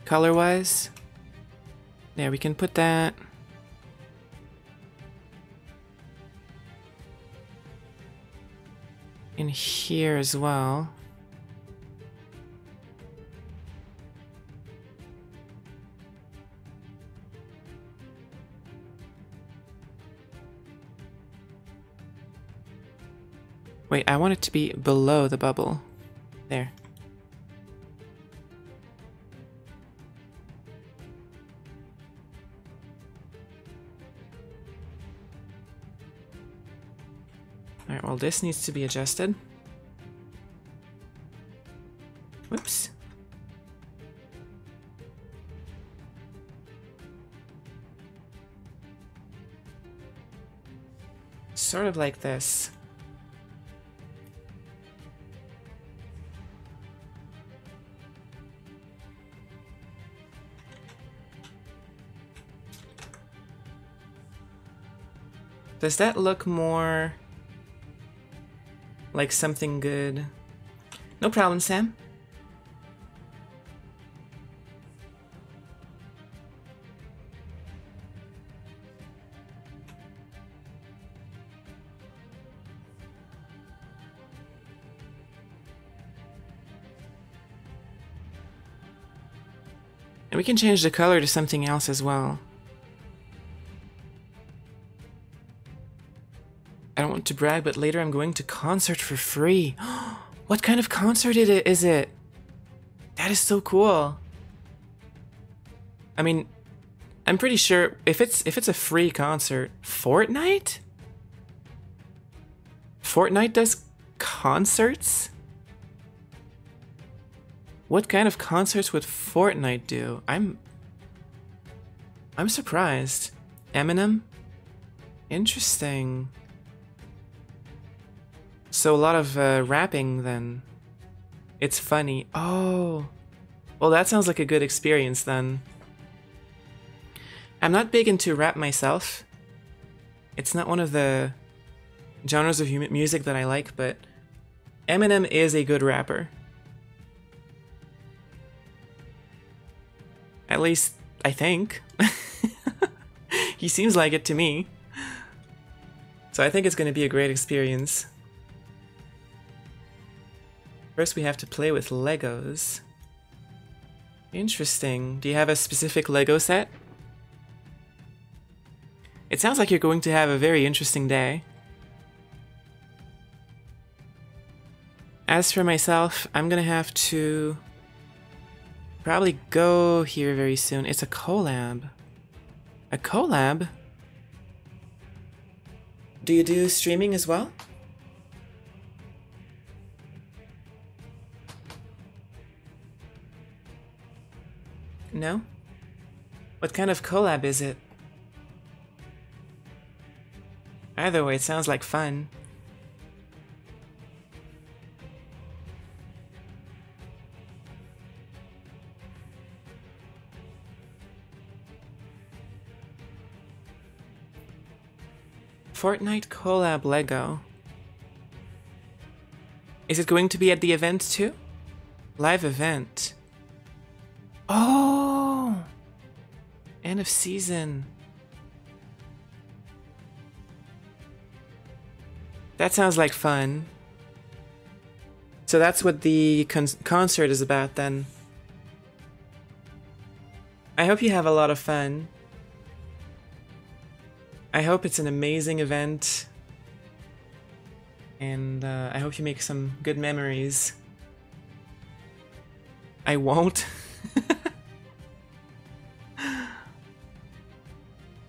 color-wise? There, we can put that. In here as well. Wait, I want it to be below the bubble. There. Alright, well, this needs to be adjusted. Whoops. Sort of like this. Does that look more like something good? No problem, Sam. And we can change the color to something else as well. I don't want to brag, but later I'm going to concert for free. What kind of concert is it? That is so cool. I mean, I'm pretty sure if it's a free concert, Fortnite? Fortnite does concerts? What kind of concerts would Fortnite do? I'm surprised. Eminem? Interesting. So a lot of rapping then. It's funny. Oh. Well, that sounds like a good experience then. I'm not big into rap myself. It's not one of the genres of music that I like, but Eminem is a good rapper. At least, I think. He seems like it to me. So I think it's going to be a great experience. First we have to play with Legos. Interesting. Do you have a specific Lego set? It sounds like you're going to have a very interesting day. As for myself, I'm gonna have to probably go here very soon. It's a collab. A collab? Do you do streaming as well? No? What kind of collab is it? Either way, it sounds like fun. Fortnite collab Lego. Is it going to be at the event too? Live event. Oh! End of season. That sounds like fun. So that's what the concert is about then. I hope you have a lot of fun. I hope it's an amazing event. And I hope you make some good memories. I won't.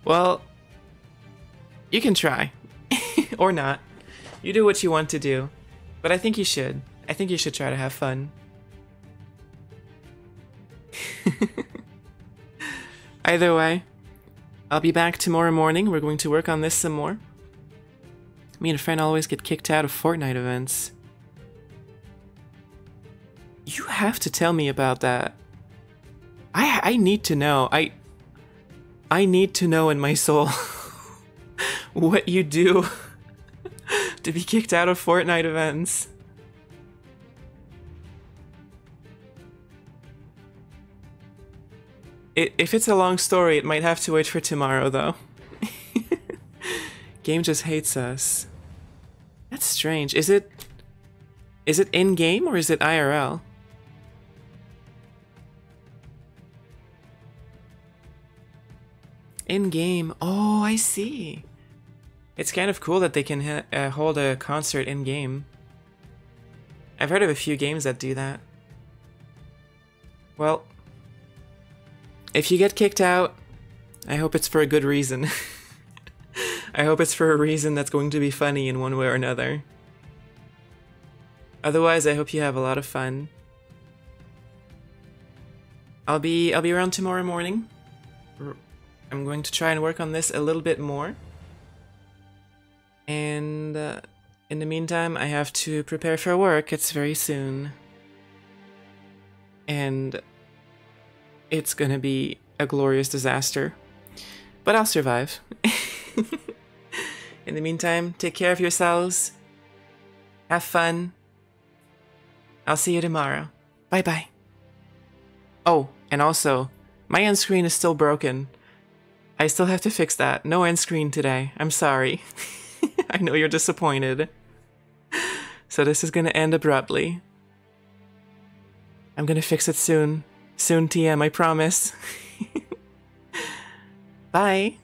Well, you can try. Or not. You do what you want to do. But I think you should. I think you should try to have fun. Either way, I'll be back tomorrow morning. We're going to work on this some more. Me and a friend always get kicked out of Fortnite events. You have to tell me about that. I need to know. I need to know in my soul what you do to be kicked out of Fortnite events. If it's a long story, it might have to wait for tomorrow, though. Game just hates us. That's strange. Is it in-game or is it IRL? In-game. Oh, I see. It's kind of cool that they can hold a concert in-game. I've heard of a few games that do that. Well, if you get kicked out, I hope it's for a good reason. I hope it's for a reason that's going to be funny in one way or another. Otherwise, I hope you have a lot of fun. I'll be around tomorrow morning. I'm going to try and work on this a little bit more. And in the meantime, I have to prepare for work. It's very soon. And it's gonna be a glorious disaster. But I'll survive. In the meantime, take care of yourselves. Have fun. I'll see you tomorrow. Bye-bye. Oh, and also, my end screen is still broken. I still have to fix that. No end screen today. I'm sorry. I know you're disappointed. So this is gonna end abruptly. I'm gonna fix it soon. Soon, TM, I promise. Bye.